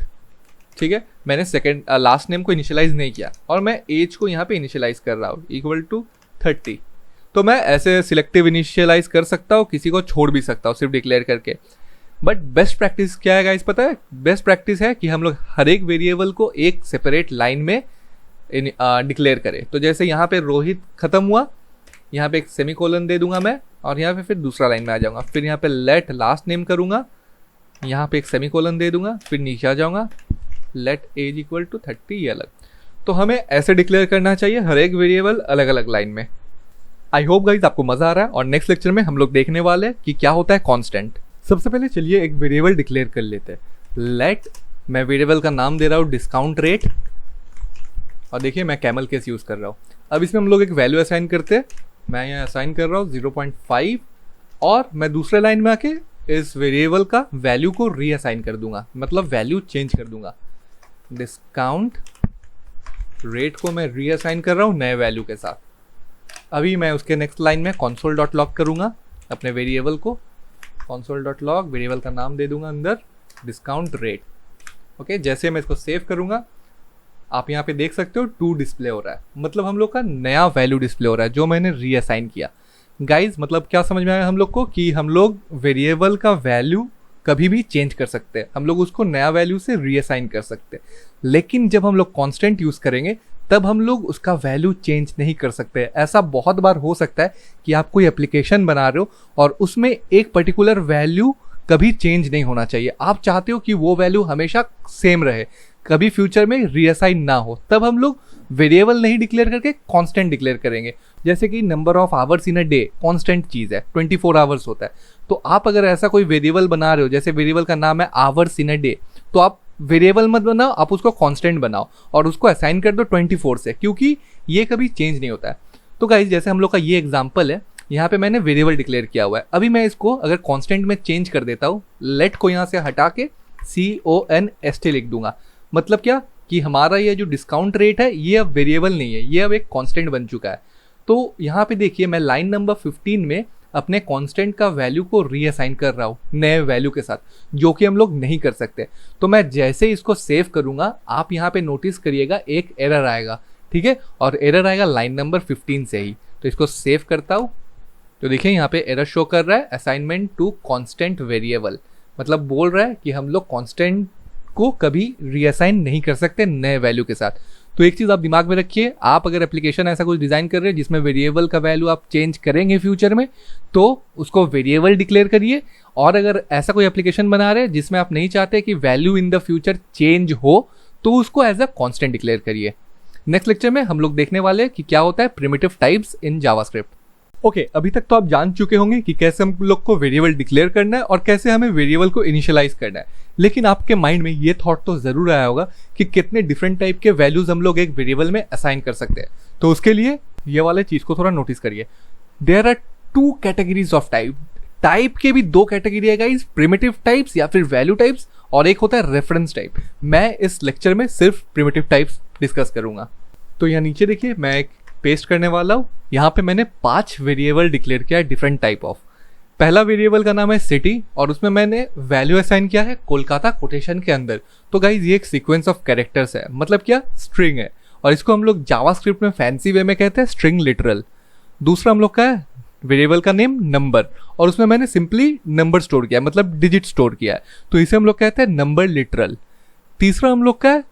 ठीक है। मैंने सेकंड लास्ट नेम को इनिशियलाइज नहीं किया, और मैं एज को यहाँ पे इनिशियलाइज कर रहा हूँ इक्वल टू 30। तो मैं ऐसे सिलेक्टिव इनिशियलाइज कर सकता हूँ, किसी को छोड़ भी सकता हूँ सिर्फ डिक्लेयर करके। बट बेस्ट प्रैक्टिस क्या है गाइस पता है? बेस्ट प्रैक्टिस है कि हम लोग हर एक वेरिएबल को एक सेपरेट लाइन में डिक्लेयर करें। तो जैसे यहाँ पे रोहित खत्म हुआ, यहाँ पे एक सेमीकोलन दे दूंगा मैं, और यहाँ पे फिर दूसरा लाइन में आ जाऊंगा, फिर यहाँ पे लेट लास्ट नेम करूंगा, यहाँ पे एक सेमीकोलन दे दूंगा, फिर नीचे आ जाऊंगा, लेट एज इक्वल टू 30, ये अलग। तो हमें ऐसे डिक्लेयर करना चाहिए हर एक वेरिएबल अलग अलग लाइन में। आई होप गाइज आपको मजा आ रहा है, और नेक्स्ट लेक्चर में हम लोग देखने वाले हैं कि क्या होता है कांस्टेंट। सबसे पहले चलिए एक वेरिएबल डिक्लेयर कर लेते हैं। लेट, मैं वेरिएबल का नाम दे रहा हूँ डिस्काउंट रेट, और देखिए मैं कैमल केस यूज कर रहा हूँ। अब इसमें हम लोग एक वैल्यू असाइन करते हैं, मैं यहाँ असाइन कर रहा हूँ 0.5, और मैं दूसरे लाइन में आके इस वेरिएबल का वैल्यू को रीअसाइन कर दूंगा, मतलब वैल्यू चेंज कर दूंगा। डिस्काउंट रेट को मैं रीअसाइन कर रहा हूँ नए वैल्यू के साथ। अभी मैं उसके नेक्स्ट लाइन में console.log करूंगा अपने वेरिएबल को, console.log, वेरिएबल का नाम दे दूंगा अंदर डिस्काउंट रेट। ओके, जैसे मैं इसको सेव करूंगा आप यहाँ पे देख सकते हो 2 डिस्प्ले हो रहा है, मतलब हम लोग का नया वैल्यू डिस्प्ले हो रहा है जो मैंने रीअसाइन किया। गाइज मतलब क्या समझ में आया हम लोग को कि हम लोग वेरिएबल का वैल्यू कभी भी चेंज कर सकते हैं, हम लोग उसको नया वैल्यू से रीअसाइन कर सकते हैं। लेकिन जब हम लोग कांस्टेंट यूज करेंगे तब हम लोग उसका वैल्यू चेंज नहीं कर सकते। ऐसा बहुत बार हो सकता है कि आप कोई एप्लीकेशन बना रहे हो और उसमें एक पर्टिकुलर वैल्यू कभी चेंज नहीं होना चाहिए, आप चाहते हो कि वो वैल्यू हमेशा सेम रहे, कभी फ्यूचर में रीअसाइन ना हो, तब हम लोग वेरिएबल नहीं डिक्लेयर करके कांस्टेंट डिक्लेयर करेंगे। जैसे कि number of hours in a day constant चीज है, 24 आवर्स होता है। तो आप अगर ऐसा कोई वेरिएबल बना रहे हो, जैसे वेरिएबल का नाम है आवर्स इन अ डे, तो आप वेरिएबल मत बनाओ, आप उसको कांस्टेंट बनाओ और उसको असाइन कर दो 24 से, क्योंकि ये कभी चेंज नहीं होता है। तो गाइस जैसे हम लोग का ये एग्जांपल है, यहाँ पे मैंने वेरिएबल डिक्लेयर किया हुआ है। अभी मैं इसको अगर कांस्टेंट में चेंज कर देता हूँ, लेट को यहाँ से हटा के CONST लिख दूंगा। मतलब क्या कि हमारा ये जो डिस्काउंट रेट है ये अब वेरिएबल नहीं है, ये अब एक कांस्टेंट बन चुका है। तो यहाँ पे देखिए मैं लाइन नंबर 15 में अपने कांस्टेंट का वैल्यू को रीअसाइन कर रहा हूँ नए वैल्यू के साथ, जो कि हम लोग नहीं कर सकते। तो मैं जैसे इसको सेव करूंगा, आप यहाँ पे नोटिस करिएगा एक एरर आएगा, ठीक है, और एरर आएगा लाइन नंबर 15 से ही। तो इसको सेव करता हूँ, तो देखिए यहाँ पे एरर शो कर रहा है असाइनमेंट टू कांस्टेंट वेरिएबल, मतलब बोल रहा है कि हम लोग कांस्टेंट को कभी रीअसाइन नहीं कर सकते नए वैल्यू के साथ। तो एक चीज आप दिमाग में रखिए, आप अगर एप्लीकेशन ऐसा कुछ डिजाइन कर रहे हैं जिसमें वेरिएबल का वैल्यू आप चेंज करेंगे फ्यूचर में, तो उसको वेरिएबल डिक्लेयर करिए। और अगर ऐसा कोई एप्लीकेशन बना रहे हैं जिसमें आप नहीं चाहते कि value in the future change हो, तो उसको एज अ कांस्टेंट डिक्लेयर करिए। नेक्स्ट लेक्चर में हम लोग देखने वाले हैं कि क्या होता है primitive types in JavaScript. Okay, अभी तक तो आप जान चुके होंगे कि कैसे हम लोग को वेरिएबल डिक्लेयर करना है और कैसे हमें वेरिएबल को इनिशियलाइज करना है। लेकिन आपके माइंड में ये थॉट तो जरूर आया होगा कि कितने डिफरेंट टाइप के वैल्यूज हम लोग एक वेरिएबल में असाइन कर सकते हैं। तो उसके लिए ये वाले चीज को थोड़ा नोटिस करिए। There are 2 categories of type, type के भी दो कैटेगरी है गाइस, प्रिमिटिव टाइप्स या फिर वैल्यू टाइप्स, और एक होता है रेफरेंस टाइप। मैं इस लेक्चर में सिर्फ प्रिमिटिव टाइप्स डिस्कस करूंगा। तो यहाँ नीचे देखिए मैं एक पेस्ट करने वाला हूँ। यहाँ पे मैंने 5 वेरिएबल डिक्लेयर किया है डिफरेंट टाइप ऑफ। पहला वेरिएबल का नाम है सिटी और उसमें मैंने वैल्यू असाइन किया है कोलकाता कोटेशन के अंदर। तो गाइज ये एक सीक्वेंस ऑफ कैरेक्टर्स है, मतलब क्या, स्ट्रिंग है, और इसको हम लोग जावास्क्रिप्ट में फैंसी वे में कहते हैं स्ट्रिंग लिटरल। दूसरा हम लोग का है वेरिएबल का नेम नंबर, और उसमें मैंने सिंपली नंबर स्टोर किया है, मतलब डिजिट स्टोर किया है, तो इसे हम लोग कहते हैं नंबर लिटरल। तीसरा हम लोग का है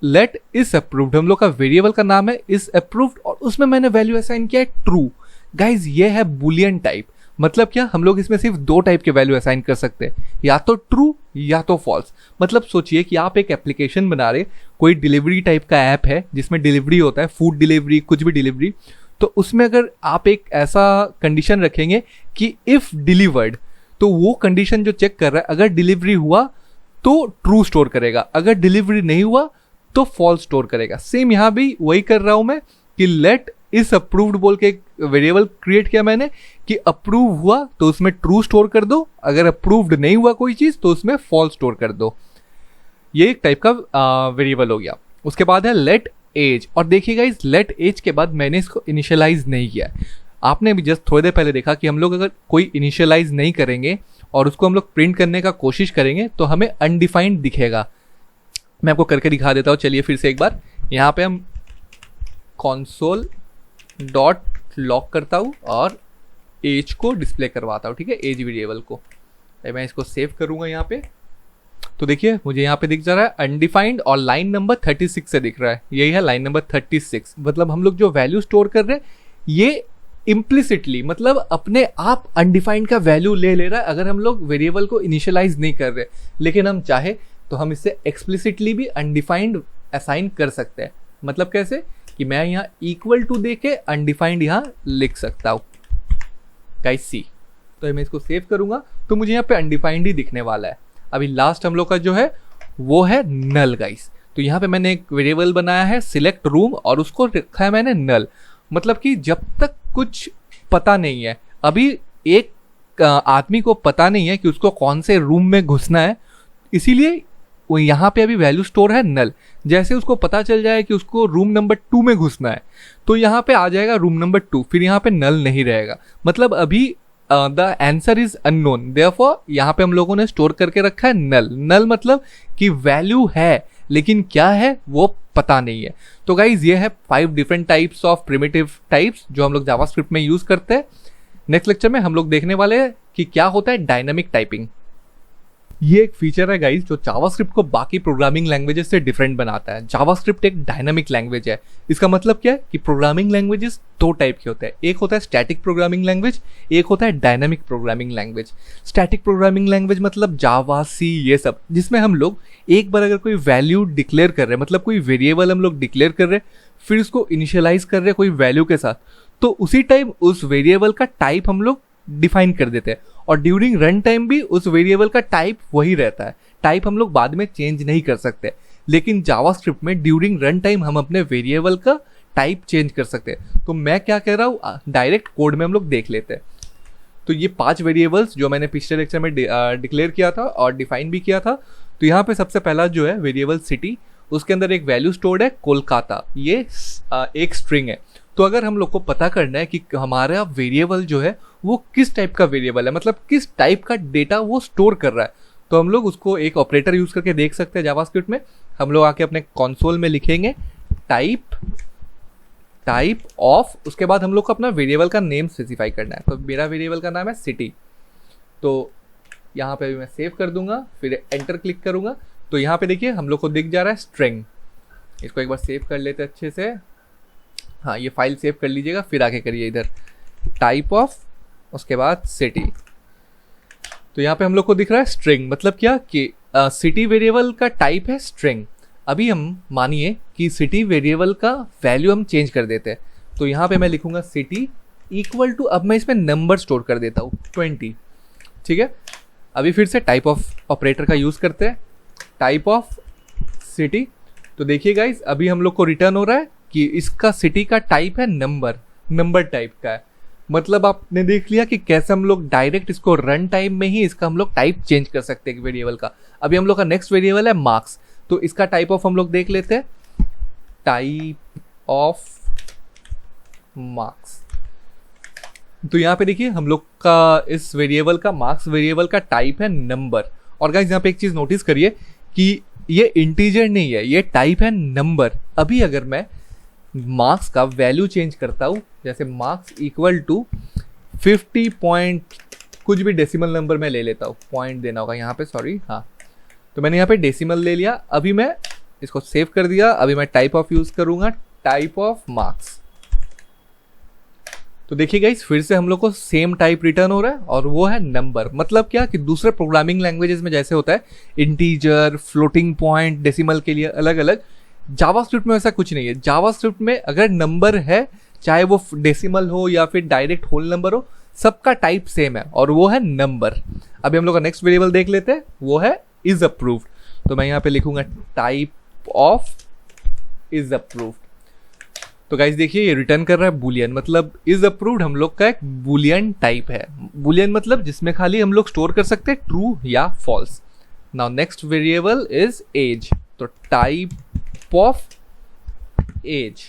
लेट इज अप्रूव्ड, हम लोग का वेरिएबल का नाम है इज अप्रूव्ड और उसमें मैंने वैल्यू असाइन किया है ट्रू। गाइज ये है बुलियन टाइप, मतलब क्या, हम लोग इसमें सिर्फ 2 टाइप के वैल्यू असाइन कर सकते हैं, या तो ट्रू या तो फॉल्स। मतलब सोचिए कि आप एक एप्लीकेशन बना रहे, कोई डिलीवरी टाइप का ऐप है जिसमें डिलीवरी होता है, फूड डिलीवरी, कुछ भी डिलीवरी, तो उसमें अगर आप एक ऐसा कंडीशन रखेंगे कि इफ डिलीवर्ड, तो वो कंडीशन जो चेक कर रहा है अगर डिलीवरी हुआ तो ट्रू स्टोर करेगा, अगर डिलीवरी नहीं हुआ तो फॉल्स स्टोर करेगा। सेम यहाँ भी वही कर रहा हूं मैं कि लेट इस अप्रूव्ड बोल के एक वेरिएबल क्रिएट किया मैंने कि अप्रूव हुआ तो उसमें ट्रू स्टोर कर दो, अगर अप्रूव्ड नहीं हुआ कोई चीज तो उसमें फॉल्स स्टोर कर दो। ये एक टाइप का वेरिएबल हो गया। उसके बाद है लेट एज, और देखिएगा इस लेट एज के बाद मैंने इसको इनिशियलाइज नहीं किया। आपने भी जस्ट थोड़ी देर पहले देखा कि हम लोग अगर कोई इनिशियलाइज नहीं करेंगे और उसको हम लोग प्रिंट करने का कोशिश करेंगे तो हमें अनडिफाइंड दिखेगा। मैं आपको करके दिखा देता हूँ, चलिए फिर से एक बार। यहाँ पे हम console डॉट लॉक करता हूँ और एज को डिस्प्ले करवाता हूँ, ठीक है, एज वेरिएबल को। मैं इसको सेव करूँगा यहाँ पे, तो देखिए मुझे यहाँ पे दिख जा रहा है अनडिफाइंड और लाइन नंबर 36 से दिख रहा है, यही है लाइन नंबर 36। मतलब हम लोग जो वैल्यू स्टोर कर रहे हैं ये इम्प्लिसिटली, मतलब अपने आप अनडिफाइंड का वैल्यू ले रहा है अगर हम लोग वेरिएबल को इनिशियलाइज नहीं कर रहे। लेकिन हम चाहे तो हम इससे एक्सप्लिसिटली भी अनडिफाइंड असाइन कर सकते हैं। मतलब कैसे कि मैं यहाँ इक्वल टू दे के अनडिफाइंड यहाँ लिख सकता हूँ, गाइस सी। तो मैं इसको सेव करूंगा तो मुझे यहाँ पे अनडिफाइंड ही दिखने वाला है। अभी लास्ट हम लोग का जो है वो है नल गाइस। तो यहाँ पे मैंने एक वेरिएबल बनाया है सिलेक्ट रूम और उसको रखा है मैंने नल। मतलब कि जब तक कुछ पता नहीं है, अभी एक आदमी को पता नहीं है कि उसको कौन से रूम में घुसना है, इसीलिए वो यहाँ पे अभी वैल्यू स्टोर है नल। जैसे उसको पता चल जाए कि उसको रूम नंबर 2 में घुसना है तो यहाँ पे आ जाएगा रूम नंबर 2, फिर यहाँ पे नल नहीं रहेगा। मतलब अभी the answer is unknown, therefore यहाँ पे हम लोगों ने स्टोर करके रखा है नल। नल मतलब कि वैल्यू है लेकिन क्या है वो पता नहीं है। तो गाइज ये है 5 different types of primitive types जो हम लोग जावास्क्रिप्ट में यूज करते हैं। नेक्स्ट लेक्चर में हम लोग देखने वाले हैं कि क्या होता है डायनामिक टाइपिंग। ये एक फीचर है गाइस जो जावास्क्रिप्ट को बाकी प्रोग्रामिंग लैंग्वेजेस से डिफरेंट बनाता है। जावास्क्रिप्ट एक डायनामिक लैंग्वेज है। इसका मतलब क्या है कि प्रोग्रामिंग लैंग्वेजेस 2 टाइप के होते हैं, एक होता है स्टैटिक प्रोग्रामिंग लैंग्वेज, एक होता है dynamic programming language. Static programming language मतलब जावा, सी, ये सब, जिसमें हम लोग एक बार अगर कोई वैल्यू डिक्लेयर कर रहे हैं, मतलब कोई वेरिएबल हम लोग डिक्लेयर कर रहे हैं, फिर उसको इनिशियलाइज कर रहे हैं कोई वैल्यू के साथ, तो उसी टाइम उस वेरिएबल का टाइप हम लोग डिफाइन कर देते हैं और ड्यूरिंग रन टाइम भी उस वेरिएबल का टाइप वही रहता है। टाइप हम लोग बाद में चेंज नहीं कर सकते, लेकिन जावास्क्रिप्ट में ड्यूरिंग रन टाइम हम अपने वेरिएबल का टाइप चेंज कर सकते हैं। तो मैं क्या कह रहा हूँ, डायरेक्ट कोड में हम लोग देख लेते हैं। तो ये 5 वेरिएबल्स जो मैंने पिछले लेक्चर में डिक्लेयर किया था और डिफाइन भी किया था। तो यहाँ पे सबसे पहला जो है वेरिएबल सिटी, उसके अंदर एक वैल्यू स्टोर्ड है कोलकाता, ये एक स्ट्रिंग है। तो अगर हम लोग को पता करना है कि हमारा वेरिएबल जो है वो किस टाइप का वेरिएबल है, मतलब किस टाइप का डेटा वो स्टोर कर रहा है, तो हम लोग उसको एक ऑपरेटर यूज करके देख सकते हैं जावास्क्रिप्ट में। हम लोग आके अपने कंसोल में लिखेंगे टाइप ऑफ, उसके बाद हम लोग को अपना वेरिएबल का नेम स्पेसिफाई करना है। तो मेरा वेरिएबल का नाम है सिटी, तो यहाँ पे भी मैं सेव कर दूंगा, फिर एंटर क्लिक करूंगा। तो यहाँ पे देखिए हम लोग को दिख जा रहा है स्ट्रिंग। इसको एक बार सेव कर लेते हैं अच्छे से। हाँ, ये फाइल सेव कर लीजिएगा, फिर आके करिए इधर टाइप ऑफ, उसके बाद सिटी। तो यहाँ पे हम लोग को दिख रहा है स्ट्रिंग, मतलब क्या कि सिटी वेरिएबल का टाइप है स्ट्रिंग। अभी हम मानिए कि सिटी वेरिएबल का वैल्यू हम चेंज कर देते हैं। तो यहाँ पे मैं लिखूंगा सिटी इक्वल टू, अब मैं इसमें नंबर स्टोर कर देता हूँ 20, ठीक है। अभी फिर से टाइप ऑफ ऑपरेटर का यूज करते हैं, टाइप ऑफ सिटी। तो देखिए गाइस अभी हम लोग को रिटर्न हो रहा है कि इसका सिटी का टाइप है नंबर टाइप का है। मतलब आपने देख लिया कि कैसे हम लोग डायरेक्ट इसको रन टाइम में ही इसका हम लोग टाइप चेंज कर सकते हैं वेरिएबल का। अभी हम लोग का नेक्स्ट वेरिएबल है मार्क्स, तो इसका टाइप ऑफ हम लोग देख लेते हैं, टाइप ऑफ मार्क्स। तो यहाँ पे देखिए हम लोग का इस वेरिएबल का मार्क्स वेरिएबल का टाइप है नंबर। और गाइस यहाँ पे एक चीज नोटिस करिए कि ये इंटीजर नहीं है, ये टाइप है नंबर। अभी अगर मैं मार्क्स का वैल्यू चेंज करता हूँ, जैसे मार्क्स इक्वल टू 50 पॉइंट कुछ भी डेसिमल नंबर में ले लेता हूँ, पॉइंट देना होगा यहाँ पे, सॉरी, हाँ, तो मैंने यहाँ पे डेसिमल ले लिया। अभी मैं इसको सेव कर दिया। अभी मैं टाइप ऑफ यूज करूंगा, टाइप ऑफ मार्क्स। तो देखिए गाइस फिर से हम लोग को सेम टाइप रिटर्न हो रहा है और वो है नंबर। मतलब क्या कि दूसरे प्रोग्रामिंग लैंग्वेजेस में जैसे होता है इंटीजर, फ्लोटिंग पॉइंट, डेसिमल के लिए अलग अलग, जावास्क्रिप्ट में ऐसा कुछ नहीं है। जावास्क्रिप्ट में अगर नंबर है, चाहे वो डेसिमल हो या फिर डायरेक्ट होल नंबर हो, सबका टाइप सेम है और वो है नंबर। अभी हम लोग का नेक्स्ट वेरिएबल देख लेते हैं, वो है इज अप्रूव्ड। तो मैं यहाँ पे लिखूंगा टाइप ऑफ इज अप्रूव्ड। तो गाइस देखिए ये रिटर्न कर रहा है बुलियन, मतलब इज अप्रूव्ड हम लोग का एक बुलियन टाइप है। बुलियन मतलब जिसमें खाली हम लोग स्टोर कर सकते हैं ट्रू या false. Now next variable is age, तो टाइप ऑफ एज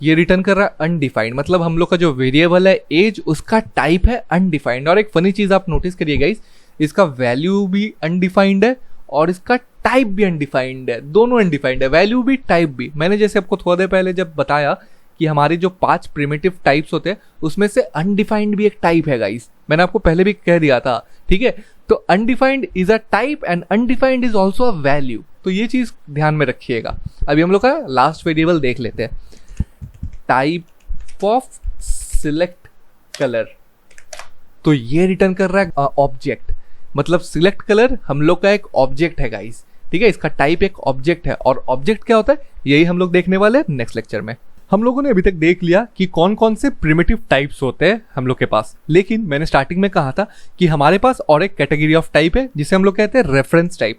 ये रिटर्न कर रहा है अनडिफाइंड, मतलब हम लोग का जो वेरिएबल है एज उसका टाइप है अनडिफाइंड। और एक फनी चीज आप नोटिस करिए गाइस, इसका वैल्यू भी अनडिफाइंड है और इसका टाइप भी अनडिफाइंड है, दोनों अनडिफाइंड है, वैल्यू भी टाइप भी। मैंने जैसे आपको थोड़ा देर पहले जब बताया कि हमारे जो 5 प्रिमिटिव टाइप्स होते हैं उसमें से अनडिफाइंड भी एक टाइप है गाइस, मैंने आपको पहले भी कह दिया था, ठीक है। तो undefined is a type and undefined is also a value, तो ये चीज ध्यान में रखिएगा। अभी हम लोग का लास्ट वेरिएबल देख लेते हैं, टाइप ऑफ सिलेक्ट कलर। तो ये रिटर्न कर रहा है ऑब्जेक्ट, मतलब सिलेक्ट कलर हम लोग का एक ऑब्जेक्ट है गाइस, ठीक है। इसका टाइप एक ऑब्जेक्ट है और ऑब्जेक्ट क्या होता है यही हम लोग देखने वाले हैं नेक्स्ट लेक्चर में। हम लोगों ने अभी तक देख लिया कि कौन कौन से प्रिमिटिव टाइप्स होते हैं हम लोग के पास, लेकिन मैंने स्टार्टिंग में कहा था कि हमारे पास और एक कैटेगरी ऑफ टाइप है जिसे हम लोग कहते हैं रेफरेंस टाइप।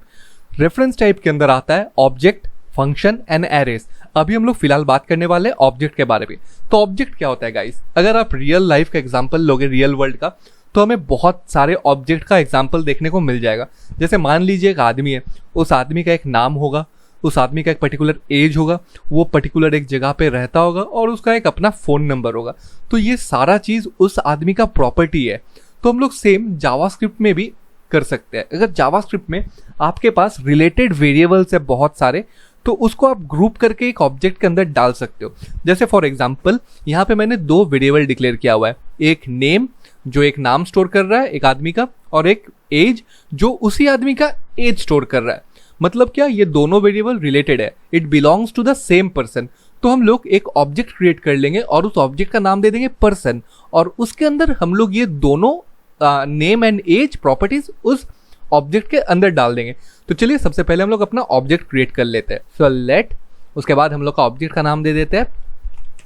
रेफरेंस टाइप के अंदर आता है ऑब्जेक्ट, फंक्शन एंड एरेज। अभी हम लोग फिलहाल बात करने वाले हैं ऑब्जेक्ट के बारे में। तो ऑब्जेक्ट क्या होता है गाइस, अगर आप रियल लाइफ का एग्जांपल लोगे, रियल वर्ल्ड का, तो हमें बहुत सारे ऑब्जेक्ट का एग्जांपल देखने को मिल जाएगा। जैसे मान लीजिए एक आदमी है, उस आदमी का एक नाम होगा, उस आदमी का एक पर्टिकुलर एज होगा, वो पर्टिकुलर एक जगह पे रहता होगा और उसका एक अपना फोन नंबर होगा। तो ये सारा चीज उस आदमी का प्रॉपर्टी है। तो हम लोग सेम जावास्क्रिप्ट में भी कर सकते हैं। अगर जावास्क्रिप्ट में आपके पास रिलेटेड वेरिएबल्स है बहुत सारे, तो उसको आप ग्रुप करके एक ऑब्जेक्ट के अंदर डाल सकते हो। जैसे फॉर एग्जांपल यहाँ पे मैंने 2 वेरिएबल डिक्लेयर किया हुआ है, एक नेम जो एक नाम स्टोर कर रहा है एक आदमी का, और एक एज जो उसी आदमी का एज स्टोर कर रहा है। मतलब क्या, ये दोनों वेरिएबल रिलेटेड है, it belongs to the same person. तो हम लोग एक ऑब्जेक्ट क्रिएट कर लेंगे और उस ऑब्जेक्ट का नाम दे देंगे पर्सन, और उसके अंदर हम लोग ये दोनों नेम एंड एज प्रॉपर्टीज उस ऑब्जेक्ट के अंदर डाल देंगे। तो चलिए सबसे पहले हम लोग अपना ऑब्जेक्ट क्रिएट कर लेते हैं। सो लेट, उसके बाद हम लोग का ऑब्जेक्ट का नाम दे देते हैं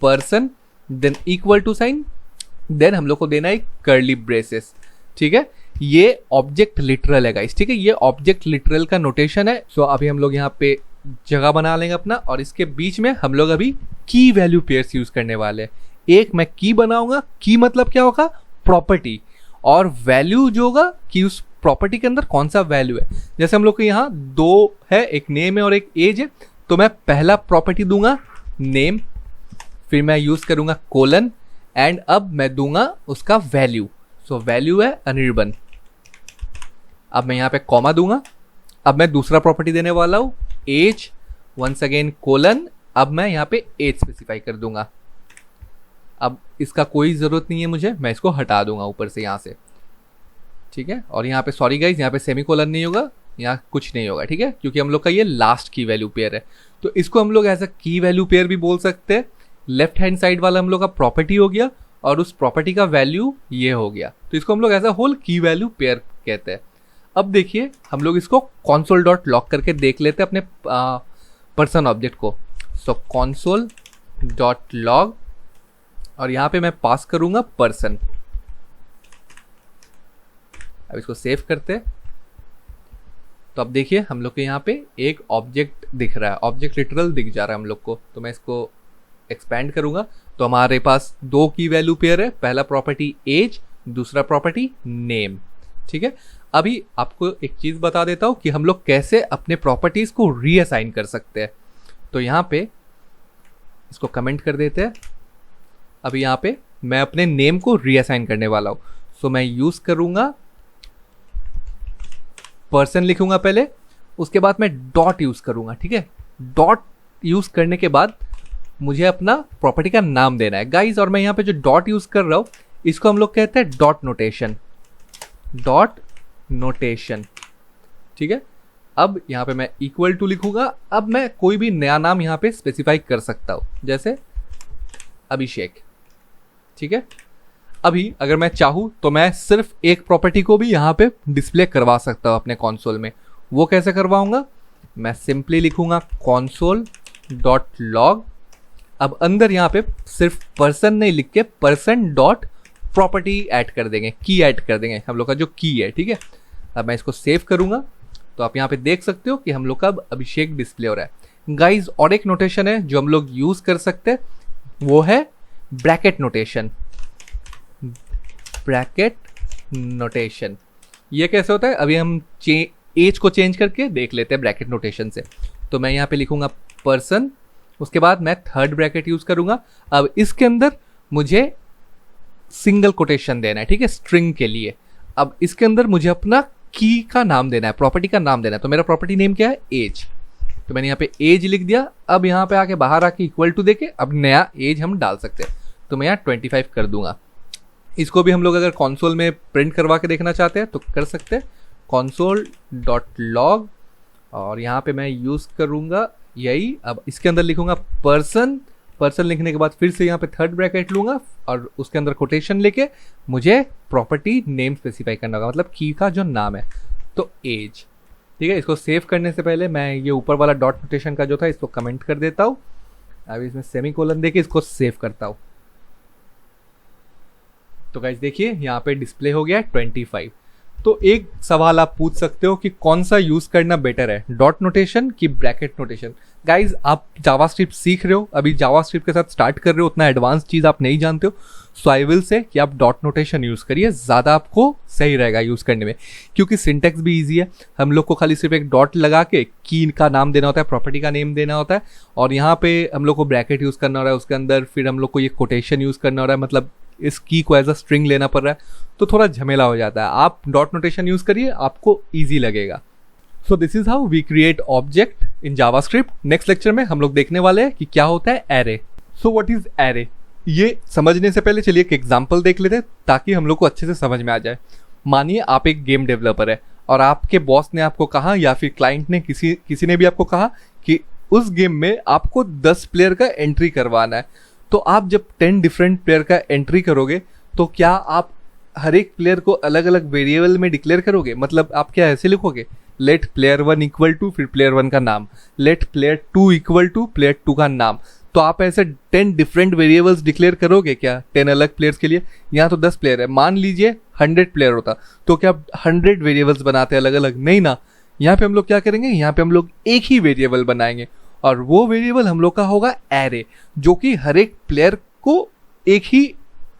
person, then equal to sign, then हम लोग को देना है कर्ली ब्रेसेस, ठीक है। ये ऑब्जेक्ट लिटरल है गाइस, ठीक है, ये ऑब्जेक्ट लिटरल का नोटेशन है। सो अभी हम लोग यहाँ पे जगह बना लेंगे अपना, और इसके बीच में हम लोग अभी की वैल्यू पेयर्स यूज करने वाले हैं। एक मैं की बनाऊंगा, की मतलब क्या होगा, प्रॉपर्टी, और वैल्यू जो होगा कि उस प्रॉपर्टी के अंदर कौन सा वैल्यू है। जैसे हम लोग को यहाँ 2 है, एक नेम है और एक एज है, तो मैं पहला प्रॉपर्टी दूंगा नेम, फिर मैं यूज करूंगा कोलन, एंड अब मैं दूंगा उसका वैल्यू। सो वैल्यू है अनिर्बन। अब मैं यहाँ पे कॉमा दूंगा। अब मैं दूसरा प्रॉपर्टी देने वाला हूँ एज, वंस अगेन कोलन, अब मैं यहाँ पे एज स्पेसिफाई कर दूंगा। अब इसका कोई जरूरत नहीं है मुझे, मैं इसको हटा दूंगा ऊपर से यहाँ से, ठीक है। और यहाँ पे सॉरी गाइज, यहाँ पे सेमीकोलन नहीं होगा, यहाँ कुछ नहीं होगा, ठीक है, क्योंकि हम लोग का ये लास्ट की वैल्यू पेयर है। तो इसको हम लोग एज अ की वैल्यू पेयर भी बोल सकते हैं। लेफ्ट हैंड साइड वाला हम लोग का प्रॉपर्टी हो गया और उस प्रॉपर्टी का वैल्यू ये हो गया, तो इसको हम लोग एज अ होल की वैल्यू पेयर कहते हैं। अब देखिए हम लोग इसको console डॉट लॉग करके देख लेते हैं अपने पर्सन ऑब्जेक्ट को। सो console डॉट लॉग, और यहाँ पे मैं पास करूंगा पर्सन। अब इसको सेव करते हैं। तो अब देखिए हम लोग के यहाँ पे एक ऑब्जेक्ट दिख रहा है, ऑब्जेक्ट लिटरल दिख जा रहा है हम लोग को। तो मैं इसको एक्सपैंड करूंगा तो हमारे पास दो की वैल्यू पेयर है, पहला प्रॉपर्टी एज, दूसरा प्रॉपर्टी नेम। ठीक है, अभी आपको एक चीज बता देता हूं कि हम लोग कैसे अपने प्रॉपर्टीज को रीअसाइन कर सकते हैं। तो यहां पे इसको कमेंट कर देते हैं। अभी यहां पे मैं अपने नेम को रीअसाइन करने वाला हूं, सो मैं यूज करूंगा पर्सन लिखूंगा पहले, उसके बाद मैं डॉट यूज करूंगा। ठीक है, डॉट यूज करने के बाद मुझे अपना प्रॉपर्टी का नाम देना है गाइस। और मैं यहाँ पे जो डॉट यूज कर रहा हूँ इसको हम लोग कहते हैं डॉट नोटेशन, डॉट नोटेशन। ठीक है, अब यहाँ पे मैं इक्वल टू लिखूंगा। अब मैं कोई भी नया नाम यहाँ पे स्पेसिफाई कर सकता हूँ, जैसे अभिषेक। ठीक है, अभी अगर मैं चाहूँ तो मैं सिर्फ एक प्रॉपर्टी को भी यहाँ पे डिस्प्ले करवा सकता हूँ अपने कंसोल में। वो कैसे करवाऊंगा, मैं सिंपली लिखूंगा console डॉट लॉग। अब अंदर यहाँ पे सिर्फ पर्सन नहीं लिख के पर्सन डॉट प्रॉपर्टी ऐड कर देंगे, की ऐड कर देंगे, हम लोग का जो की है। ठीक है, अब मैं इसको सेव करूंगा तो आप यहाँ पे देख सकते हो कि हम लोग का अब अभिषेक डिस्प्ले हो रहा है गाइज। और एक नोटेशन है जो हम लोग यूज कर सकते हैं, वो है ब्रैकेट नोटेशन। ब्रैकेट नोटेशन ये कैसे होता है, अभी हम एज को चेंज करके देख लेते हैं ब्रैकेट नोटेशन से। तो मैं यहाँ पे लिखूंगा पर्सन, उसके बाद मैं थर्ड ब्रैकेट यूज करूंगा। अब इसके अंदर मुझे सिंगल कोटेशन देना है, ठीक है, स्ट्रिंग के लिए। अब इसके अंदर मुझे अपना की का नाम देना है, प्रॉपर्टी का नाम देना है। तो मेरा प्रॉपर्टी नेम क्या है, एज। तो मैंने यहाँ पे एज लिख दिया। अब यहाँ पे आके बाहर आके इक्वल टू देके अब नया एज हम डाल सकते हैं। तो मैं यहाँ 25 कर दूंगा। इसको भी हम लोग अगर कंसोल में प्रिंट करवा के देखना चाहते हैं तो कर सकते हैं, console डॉट लॉग। और यहाँ पे मैं यूज करूंगा यही। अब इसके अंदर लिखूंगा पर्सन, पर्सन लिखने के बाद फिर से यहाँ पे थर्ड ब्रैकेट लूंगा और उसके अंदर कोटेशन लेके मुझे प्रॉपर्टी नेम स्पेसिफाई करना होगा, मतलब की का जो नाम है, तो एज। ठीक है, इसको सेव करने से पहले मैं ये ऊपर वाला डॉट नोटेशन का जो था इसको कमेंट कर देता हूँ। अब इसमें सेमीकोलन देके इसको सेव करता हूँ। तो गाइस देखिए यहाँ पे डिस्प्ले हो गया 25। तो एक सवाल आप पूछ सकते हो कि कौन सा यूज करना बेटर है, डॉट नोटेशन कि ब्रैकेट नोटेशन। गाइज आप जावास्क्रिप्ट सीख रहे हो, अभी जावास्क्रिप्ट के साथ स्टार्ट कर रहे हो, उतना एडवांस चीज आप नहीं जानते हो, सो आई विल से कि आप डॉट नोटेशन यूज करिए, ज्यादा आपको सही रहेगा यूज करने में, क्योंकि सिंटेक्स भी इजी है। हम लोग को खाली सिर्फ एक डॉट लगा के की का नाम देना होता है, प्रॉपर्टी का नेम देना होता है, और यहाँ पे हम लोग को ब्रैकेट यूज करना हो रहा है, उसके अंदर फिर हम लोग को ये कोटेशन यूज करना हो रहा है, मतलब इस की को एज अ स्ट्रिंग लेना पड़ रहा है, तो थोड़ा झमेला हो जाता है। आप डॉट नोटेशन यूज करिए, आपको इजी लगेगा। So this is how we create object in JavaScript. Next lecture में हम लोग देखने वाले हैं कि क्या होता है array. So what is array, ये समझने से पहले चलिए एक एग्जांपल देख लेते हैं ताकि हम लोग को अच्छे से समझ में आ जाए। मानिए आप एक गेम डेवलपर है और आपके बॉस ने आपको कहा या फिर क्लाइंट ने किसी ने भी आपको कहा कि उस गेम में आपको 10 प्लेयर का एंट्री करवाना है। तो आप जब 10 डिफरेंट प्लेयर का एंट्री करोगे तो क्या आप हर एक प्लेयर को अलग अलग वेरिएबल में डिक्लेयर करोगे, मतलब आप क्या ऐसे लिखोगे, लेट प्लेयर 1 इक्वल टू फिर प्लेयर 1 का नाम, let player 2 equal to player 2 का नाम। तो आप ऐसे 10 डिफरेंट वेरिएबल्स डिक्लेयर करोगे क्या 10 अलग प्लेयर्स के लिए? यहाँ तो 10 प्लेयर है, मान लीजिए 100 प्लेयर होता तो क्या आप 100 वेरिएबल्स बनाते अलग अलग? नहीं ना। यहाँ पे हम लोग क्या करेंगे, यहाँ पे हम लोग एक ही वेरिएबल बनाएंगे और वो वेरिएबल हम लोग का होगा एरे, जो कि हर एक प्लेयर को एक ही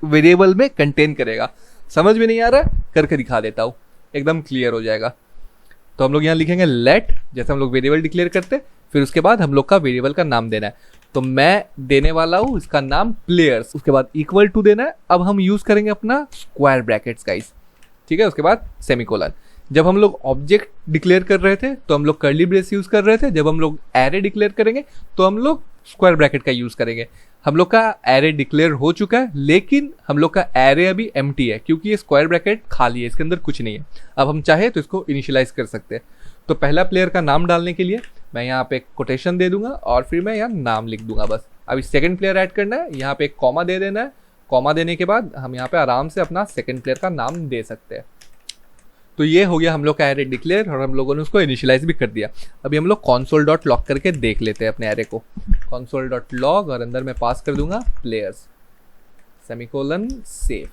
वेरिएबल में कंटेन करेगा। समझ में नहीं आ रहा है, करके दिखा देता हूँ, एकदम क्लियर हो जाएगा। तो हम लोग यहाँ लिखेंगे लेट, जैसे हम लोग वेरिएबल डिक्लेयर करते, फिर उसके बाद हम लोग का वेरिएबल का नाम देना है। तो मैं देने वाला हूँ इसका नाम प्लेयर्स, उसके बाद इक्वल टू देना है। अब हम यूज करेंगे अपना स्क्वायर ब्रैकेट्स गाइस, ठीक है, उसके बाद सेमीकोलन। जब हम लोग ऑब्जेक्ट डिक्लेयर कर रहे थे तो हम लोग कर्ली ब्रेस यूज कर रहे थे, जब हम लोग एरे डिक्लेयर करेंगे तो हम लोग स्क्वायर ब्रैकेट का यूज करेंगे। हम लोग का एरे डिक्लेयर हो चुका है, लेकिन हम लोग का एरे अभी एम्प्टी है क्योंकि ये स्क्वायर ब्रैकेट खाली है, इसके अंदर कुछ नहीं है। अब हम चाहे तो इसको इनिशियलाइज कर सकते हैं। तो पहला प्लेयर का नाम डालने के लिए मैं यहाँ पे कोटेशन दे दूंगा और फिर मैं यहाँ नाम लिख दूंगा बस। अभी सेकंड प्लेयर ऐड करना है, यहाँ पे एक कॉमा दे देना है। कॉमा देने के बाद हम यहाँ पे आराम से अपना सेकंड प्लेयर का नाम दे सकते हैं। तो ये हो गया हम लोग का एरे डिक्लेयर और हम लोगों ने उसको इनिशियलाइज भी कर दिया। अभी हम लोग console डॉट लॉग करके देख लेते हैं अपने एरे को। console डॉट लॉग और अंदर मैं पास कर दूंगा प्लेयर्स, सेमीकोलन, सेव।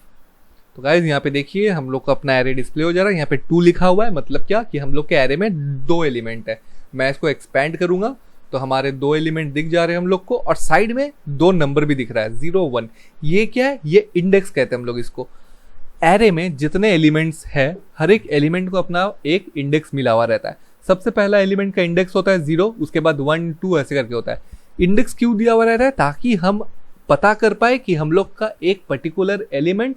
तो गाइज यहाँ पे देखिए हम लोग का अपना एरे डिस्प्ले हो जा रहा है। यहाँ पे 2 लिखा हुआ है, मतलब क्या कि हम लोग के एरे में 2 एलिमेंट है। मैं इसको एक्सपैंड करूंगा तो हमारे 2 एलिमेंट दिख जा रहे हैं हम लोग को, और साइड में 2 नंबर भी दिख रहा है 0 1। ये क्या है? ये इंडेक्स कहते हैं हम लोग इसको। एरे में जितने एलिमेंट्स है, हर एक एलिमेंट को अपना एक इंडेक्स मिला हुआ रहता है। सबसे पहला एलिमेंट का इंडेक्स होता है 0, उसके बाद 1 2 ऐसे करके होता है। इंडेक्स क्यों दिया हुआ रहता है? ताकि हम पता कर पाए कि हम लोग का एक पर्टिकुलर एलिमेंट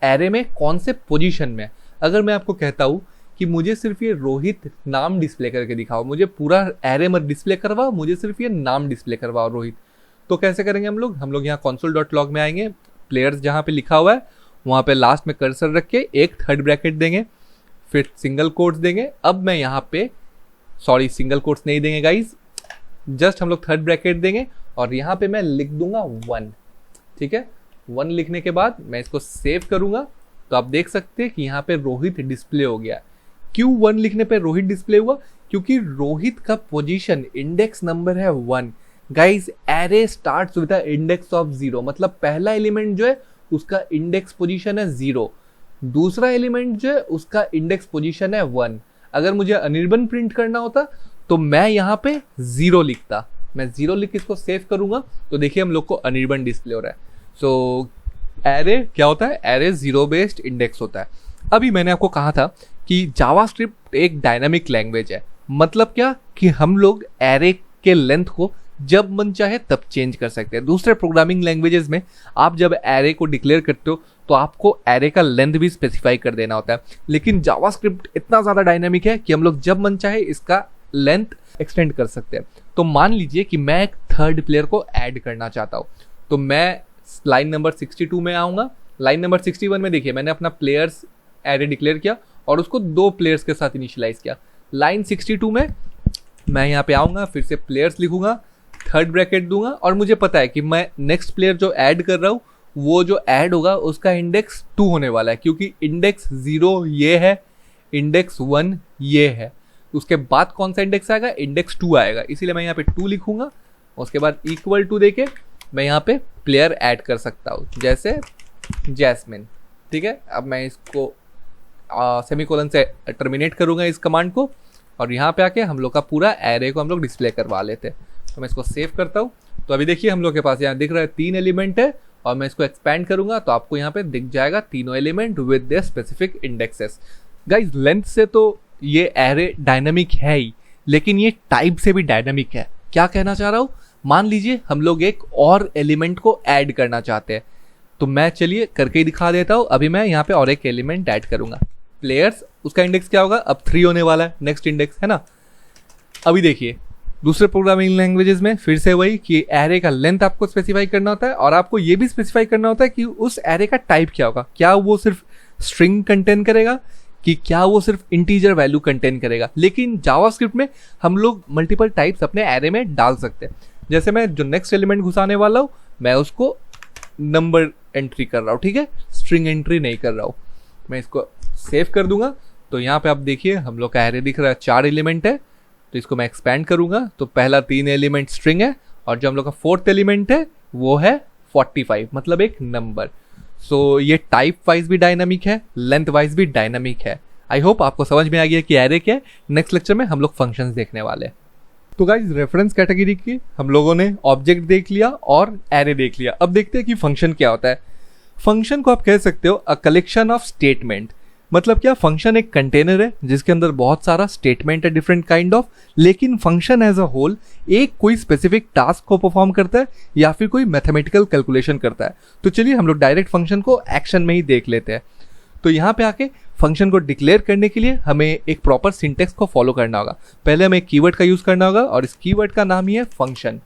एरे में कौन से पोजीशन में है। अगर मैं आपको कहता हूँ कि मुझे सिर्फ ये रोहित नाम डिस्प्ले करके दिखाओ, मुझे पूरा एरे मत डिस्प्ले करवाओ, मुझे सिर्फ ये नाम डिस्प्ले करवाओ रोहित, तो कैसे करेंगे हम लोग? यहाँ console.log में आएंगे, प्लेयर्स जहाँ पे लिखा हुआ है वहाँ पे लास्ट में कर्सर रख के एक थर्ड ब्रैकेट देंगे, फिर सिंगल कोट्स देंगे। अब मैं यहाँ पे सिंगल कोट्स नहीं देंगे गाइज, जस्ट हम लोग थर्ड ब्रैकेट देंगे और यहाँ पे मैं लिख दूंगा 1। ठीक है, 1 लिखने के बाद मैं इसको सेव करूंगा तो आप देख सकते हैं कि यहाँ पे रोहित डिस्प्ले हो गया। क्यों 1 लिखने पे रोहित डिस्प्ले हुआ? क्योंकि रोहित का पोजीशन इंडेक्स नंबर है 1। Guys array starts with a index of 0, मतलब पहला एलिमेंट जो है उसका इंडेक्स पोजीशन है 0, दूसरा एलिमेंट जो है उसका इंडेक्स पोजीशन है 1। अगर मुझे अनिर्बन प्रिंट करना होता तो मैं यहाँ पे 0 लिखता, मैं 0 लिख इसको सेव करूंगा तो देखिए हम लोग को अनिर्बन डिस्प्ले हो रहा है। सो एरे क्या होता है? एरे 0 बेस्ड इंडेक्स होता है। अभी मैंने आपको कहा था कि जावास्क्रिप्ट एक डायनामिक लैंग्वेज है। मतलब क्या कि हम लोग एरे के लेंथ को जब मन चाहे तब चेंज कर सकते हैं। दूसरे प्रोग्रामिंग लैंग्वेजेस में आप जब एरे को डिक्लेयर करते हो तो आपको एरे का लेंथ भी स्पेसिफाई कर देना होता है, लेकिन जावास्क्रिप्ट इतना ज़्यादा डायनामिक है कि हम लोग जब मन चाहे इसका लेंथ एक्सटेंड कर सकते हैं। तो मान लीजिए कि मैं एक थर्ड प्लेयर को ऐड करना चाहता हूँ, तो मैं लाइन नंबर 62 में आऊँगा। लाइन नंबर 61 में देखिए मैंने अपना प्लेयर्स एरे डिक्लेयर किया और उसको 2 प्लेयर्स के साथ इनिशियलाइज किया। लाइन 62 में मैं यहाँ पे आऊँगा, फिर से प्लेयर्स लिखूंगा, थर्ड ब्रैकेट दूंगा और मुझे पता है कि मैं नेक्स्ट प्लेयर जो ऐड कर रहा हूँ वो जो ऐड होगा उसका इंडेक्स 2 होने वाला है, क्योंकि इंडेक्स 0 ये है, इंडेक्स 1 ये है। उसके बाद कौन सा इंडेक्स आएगा? इंडेक्स 2 आएगा, इसीलिए मैं यहाँ पे 2 लिखूंगा। उसके बाद इक्वल टू देके मैं यहाँ पे प्लेयर ऐड कर सकता हूँ, जैसे जैस्मिन। ठीक है, अब मैं इसको सेमीकोलन से टर्मिनेट करूंगा इस कमांड को और यहाँ पे आके हम लोग का पूरा एरे को हम लोग डिस्प्ले करवा लेते हैं। तो मैं इसको सेव करता हूँ। तो अभी देखिए हम लोग के पास यहाँ दिख रहा है 3 एलिमेंट है और मैं इसको एक्सपैंड करूंगा तो आपको यहाँ पे दिख जाएगा तीनों element with their specific indexes. Guys length से तो ये एरे डायनामिक है ही, लेकिन ये टाइप से भी डायनामिक है। क्या कहना चाह रहा हूँ? मान लीजिए हम लोग एक और एलिमेंट को ऐड करना चाहते हैं, तो मैं चलिए करके ही दिखा देता हूँ। अभी मैं यहाँ पे और एक एलिमेंट ऐड करूंगा, प्लेयर्स, उसका इंडेक्स क्या होगा? अब 3 होने वाला है, नेक्स्ट इंडेक्स है ना। अभी देखिए दूसरे प्रोग्रामिंग लैंग्वेजेस में फिर से वही कि एरे का लेंथ आपको स्पेसिफाई करना होता है और आपको ये भी स्पेसिफाई करना होता है कि उस एरे का टाइप क्या होगा। क्या वो सिर्फ स्ट्रिंग कंटेन करेगा कि क्या वो सिर्फ इंटीजर वैल्यू कंटेन करेगा। लेकिन जावास्क्रिप्ट में हम लोग मल्टीपल टाइप्स अपने एरे में डाल सकते हैं। जैसे मैं जो नेक्स्ट एलिमेंट घुसाने वाला हूँ मैं उसको नंबर एंट्री कर रहा हूँ, ठीक है, स्ट्रिंग एंट्री नहीं कर रहा हूँ। मैं इसको सेव कर दूंगा तो यहाँ पे आप देखिए हम लोग का एरे दिख रहा है, 4 एलिमेंट है। तो इसको मैं एक्सपैंड करूंगा तो पहला 3 एलिमेंट स्ट्रिंग है और जो हम लोग का 4th एलिमेंट है वो है 45, मतलब एक नंबर। सो ये टाइप वाइज भी डायनामिक है, लेंथ वाइज भी डायनामिक है। आई होप आपको समझ में आ गया कि एरे क्या है। नेक्स्ट लेक्चर में हम लोग फंक्शंस देखने वाले हैं। तो गाइज रेफरेंस कैटेगरी की हम लोगों ने ऑब्जेक्ट देख लिया और एरे देख लिया। अब देखते हैं कि फंक्शन क्या होता है। फंक्शन को आप कह सकते हो अ कलेक्शन ऑफ स्टेटमेंट। मतलब क्या? फंक्शन एक कंटेनर है जिसके अंदर बहुत सारा स्टेटमेंट है डिफरेंट काइंड ऑफ, लेकिन फंक्शन एज अ होल एक कोई स्पेसिफिक टास्क को परफॉर्म करता है या फिर कोई मैथमेटिकल कैलकुलेशन करता है। तो चलिए हम लोग डायरेक्ट फंक्शन को एक्शन में ही देख लेते हैं। तो यहाँ पे आके फंक्शन को डिक्लेयर करने के लिए हमें एक प्रॉपर सिंटेक्स को फॉलो करना होगा। पहले हमें कीवर्ड का यूज करना होगा और इस कीवर्ड का नाम ही है फंक्शन।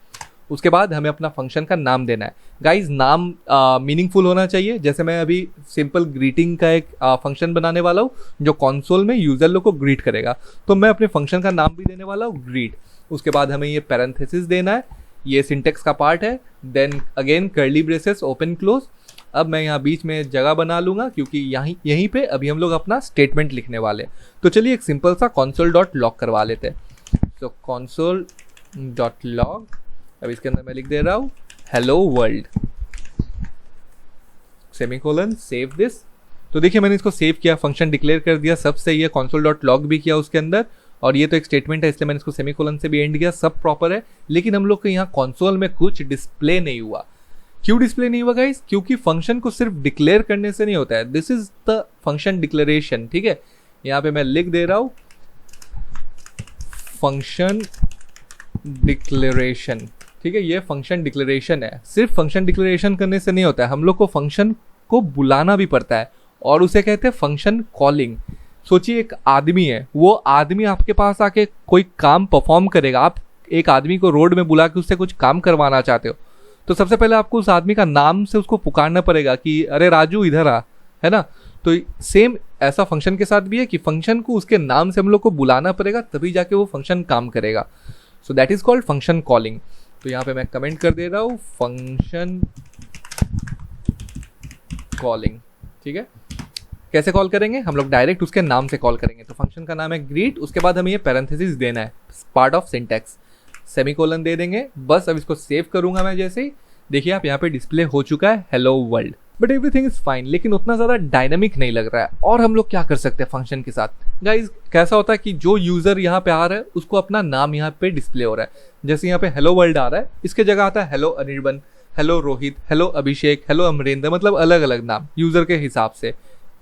उसके बाद हमें अपना फंक्शन का नाम देना है। गाइज नाम मीनिंगफुल होना चाहिए। जैसे मैं अभी सिंपल ग्रीटिंग का एक फंक्शन बनाने वाला हूँ जो कंसोल में यूजर लोग को ग्रीट करेगा, तो मैं अपने फंक्शन का नाम भी देने वाला हूँ ग्रीट। उसके बाद हमें ये पैरेंथेसिस देना है, ये सिंटेक्स का पार्ट है। Then again curly braces open close. अब मैं यहाँ बीच में जगह बना लूंगा क्योंकि यहीं पे अभी हम लोग अपना स्टेटमेंट लिखने वाले हैं। तो चलिए एक सिंपल सा console.log करवा लेते हैं। तो console.log, अब इसके अंदर मैं लिख दे रहा हूँ hello world, semicolon, save this. तो देखिए मैंने इसको सेव किया, फंक्शन डिक्लेयर कर दिया, सब सही है, console.log भी किया उसके अंदर और ये तो एक स्टेटमेंट है इसलिए मैंने इसको सेमीकोलन से भी एंड किया, सब प्रॉपर है। लेकिन हम लोग को यहाँ कंसोल में कुछ डिस्प्ले नहीं हुआ। क्यों डिस्प्ले नहीं हुआ गाइस? क्योंकि फंक्शन को सिर्फ डिक्लेयर करने से नहीं होता है। This is the function declaration, ठीक है। यहाँ पे मैं लिख दे रहा हूं फंक्शन डिक्लेरेशन, ठीक है। ये फंक्शन डिक्लेरेशन है। सिर्फ फंक्शन डिक्लेरेशन करने से नहीं होता है, हम लोग को फंक्शन को बुलाना भी पड़ता है और उसे कहते हैं फंक्शन कॉलिंग। सोचिए एक आदमी है, वो आदमी आपके पास आके कोई काम परफॉर्म करेगा। आप एक आदमी को रोड में बुला के उससे कुछ काम करवाना चाहते हो, तो सबसे पहले आपको उस आदमी का नाम से उसको पुकारना पड़ेगा कि अरे राजू इधर आ, है ना। तो सेम ऐसा फंक्शन के साथ भी है कि फंक्शन को उसके नाम से हम लोग को बुलाना पड़ेगा, तभी जाके वो फंक्शन काम करेगा। So that is called function calling. तो यहाँ पे मैं कमेंट कर दे रहा हूँ फंक्शन कॉलिंग, ठीक है। कैसे कॉल करेंगे? हम लोग डायरेक्ट उसके नाम से कॉल करेंगे। तो फंक्शन का नाम है ग्रीट, उसके बाद हमें ये पैरेंथेसिस देना है, पार्ट ऑफ सिंटैक्स, सेमीकोलन दे देंगे बस। अब इसको सेव करूंगा मैं, जैसे ही देखिए आप यहाँ पे डिस्प्ले हो चुका है hello world, but everything is fine. लेकिन उतना ज़्यादा डायनामिक नहीं लग रहा है। और हम लोग क्या कर सकते हैं फंक्शन के साथ गाइज? कैसा होता है कि जो यूजर यहाँ पे आ रहा है उसको अपना नाम यहाँ पे डिस्प्ले हो रहा है। जैसे यहाँ पे हेलो वर्ल्ड आ रहा है, इसके जगह आता है hello Anirban, hello Rohit, hello Abhishek, hello Amarendra, मतलब अलग अलग नाम यूजर के हिसाब से,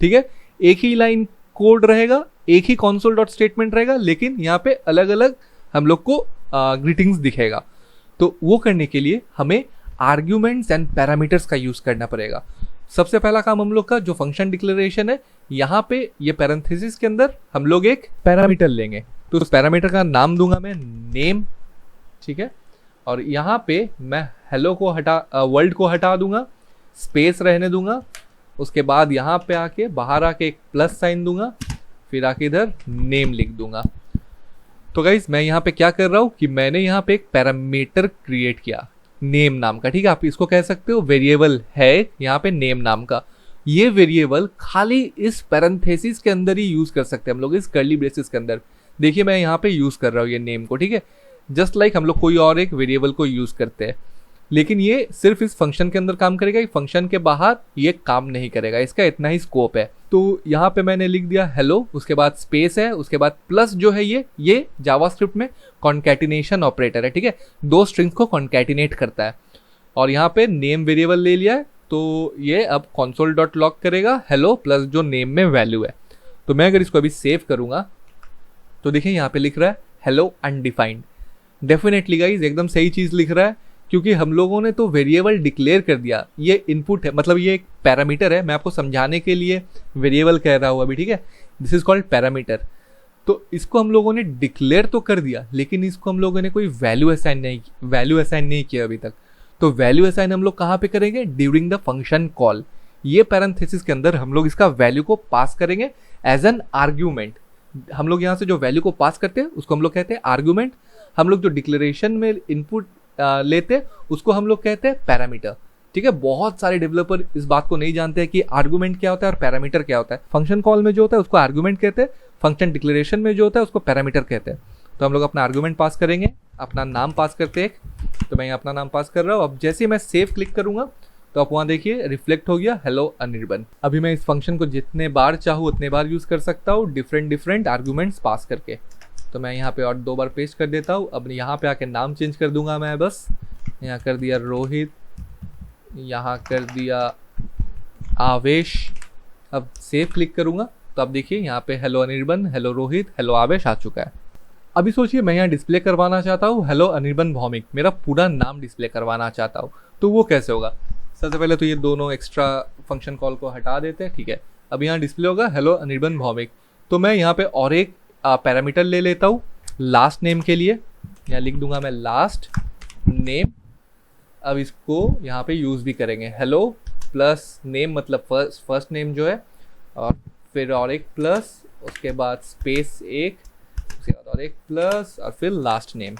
ठीक है। एक ही लाइन कोड रहेगा, एक ही console डॉट स्टेटमेंट रहेगा, लेकिन यहाँ पे अलग अलग हम लोग को ग्रीटिंग्स दिखेगा। तो वो करने के लिए हमें आर्ग्यूमेंट्स एंड पैरामीटर्स का यूज करना पड़ेगा। सबसे पहला काम हम लोग का जो फंक्शन डिक्लेरेशन है, यहाँ पे ये पैरेंथेसिस के अंदर हम लोग एक पैरामीटर लेंगे। तो उस पैरामीटर का नाम दूंगा मैं नेम, ठीक है। और यहाँ पे मैं हेलो को वर्ल्ड को हटा दूंगा, स्पेस रहने दूंगा। उसके बाद यहाँ पे आके बाहर आके एक प्लस साइन दूंगा, फिर आके इधर नेम लिख दूंगा। तो गाइज मैं यहाँ पे क्या कर रहा हूँ कि मैंने यहाँ पे एक पैरामीटर क्रिएट किया नेम नाम का, ठीक है। आप इसको कह सकते हो वेरिएबल है यहाँ पे नेम नाम का। ये वेरिएबल खाली इस पैरेंथेसिस के अंदर ही यूज कर सकते हैं हम लोग, इस कर्ली ब्रेसेस के अंदर। देखिए मैं यहाँ पे यूज कर रहा हूँ ये नेम को, ठीक है। जस्ट लाइक हम लोग कोई और एक वेरिएबल को यूज करते हैं, लेकिन ये सिर्फ इस फंक्शन के अंदर काम करेगा, फंक्शन के बाहर ये काम नहीं करेगा। इसका इतना ही स्कोप है। तो यहाँ पे मैंने लिख दिया हेलो, उसके बाद स्पेस है, उसके बाद प्लस जो है ये जावास्क्रिप्ट में कॉन्कैटिनेशन ऑपरेटर है, ठीक है। दो स्ट्रिंग्स को कॉन्कैटिनेट करता है। और यहाँ पे नेम वेरिएबल ले लिया है, तो ये अब console डॉट लॉग करेगा हेलो प्लस जो नेम में वैल्यू है। तो मैं अगर इसको अभी सेव करूंगा तो देखिए यहाँ पे लिख रहा है हेलो अनडिफाइंड। डेफिनेटली गाइज एकदम सही चीज लिख रहा है, क्योंकि हम लोगों ने तो वेरिएबल डिक्लेयर कर दिया। ये इनपुट है, मतलब ये एक पैरामीटर है। मैं आपको समझाने के लिए वेरिएबल कह रहा हूँ अभी, ठीक है। This is called parameter. तो इसको हम लोगों ने डिक्लेयर तो कर दिया, लेकिन इसको हम लोगों ने कोई वैल्यू असाइन नहीं किया अभी तक। तो वैल्यू असाइन हम लोग कहाँ पे करेंगे? During the function call. ये पैरेंथेसिस के अंदर हम लोग इसका वैल्यू को पास करेंगे एज एन आर्ग्यूमेंट। हम लोग यहाँ से जो वैल्यू को पास करते हैं उसको हम लोग कहते हैं आर्ग्यूमेंट। हम लोग जो डिक्लेरेशन में इनपुट लेते हैं उसको हम लोग कहते हैं पैरामीटर, ठीक है। बहुत सारे डेवलपर इस बात को नहीं जानते हैं कि आर्गुमेंट क्या होता है और पैरामीटर क्या होता है। फंक्शन कॉल में जो होता है उसको आर्गुमेंट कहते हैं, फंक्शन डिक्लेरेशन में जो होता है उसको पैरामीटर कहते हैं। तो हम लोग अपना आर्गुमेंट पास करेंगे, अपना नाम पास करते हैं। तो मैं अपना नाम पास कर रहा हूँ। अब जैसे ही मैं सेव क्लिक करूंगा तो आप वहाँ देखिए रिफ्लेक्ट हो गया हेलो अनिर्बन। अभी मैं इस फंक्शन को जितने बार चाहूँ उतने बार यूज कर सकता हूँ, डिफरेंट आर्गुमेंट्स पास करके। तो मैं यहाँ पे और 2 बार पेस्ट कर देता हूँ। अब यहाँ पे आके नाम चेंज कर दूंगा मैं, बस यहाँ कर दिया रोहित, यहाँ कर दिया आवेश। अब सेव क्लिक करूंगा तो अब देखिए यहाँ पे hello Anirban, hello Rohit, hello आवेश आ चुका है। अभी सोचिए मैं यहाँ डिस्प्ले करवाना चाहता हूँ हेलो अनिर्बन भौमिक, मेरा पूरा नाम डिस्प्ले करवाना चाहता हूँ, तो वो कैसे होगा? सबसे पहले तो ये दोनों एक्स्ट्रा फंक्शन कॉल को हटा देते हैं, ठीक है। अब यहाँ डिस्प्ले होगा हेलो अनिर्बन भौमिक। तो मैं यहाँ पे और एक पैरामीटर ले लेता हूँ लास्ट नेम के लिए। यहाँ लिख दूंगा मैं लास्ट नेम। अब इसको यहाँ पे यूज भी करेंगे, हेलो प्लस नेम मतलब फर्स्ट नेम जो है, और फिर और एक प्लस, उसके बाद स्पेस एक, उसके बाद और एक प्लस, और फिर लास्ट नेम,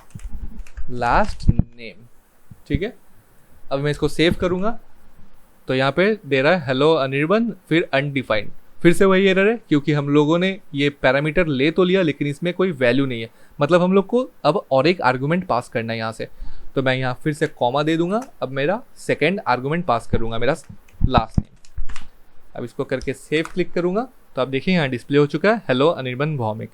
ठीक है। अब मैं इसको सेव करूंगा तो यहाँ पे दे रहा है हेलो अनिर्बन फिर अनडिफाइंड। फिर से वही एरर है, क्योंकि हम लोगों ने ये पैरामीटर ले तो लिया लेकिन इसमें कोई वैल्यू नहीं है। मतलब हम लोग को अब और एक आर्गुमेंट पास करना है यहाँ से। तो मैं यहाँ फिर से कॉमा दे दूंगा। अब मेरा सेकेंड आर्गुमेंट पास करूंगा मेरा लास्ट नेम। अब इसको करके सेव क्लिक करूंगा तो आप देखिए यहाँ डिस्प्ले हो चुका है हेलो अनिर्बन भौमिक।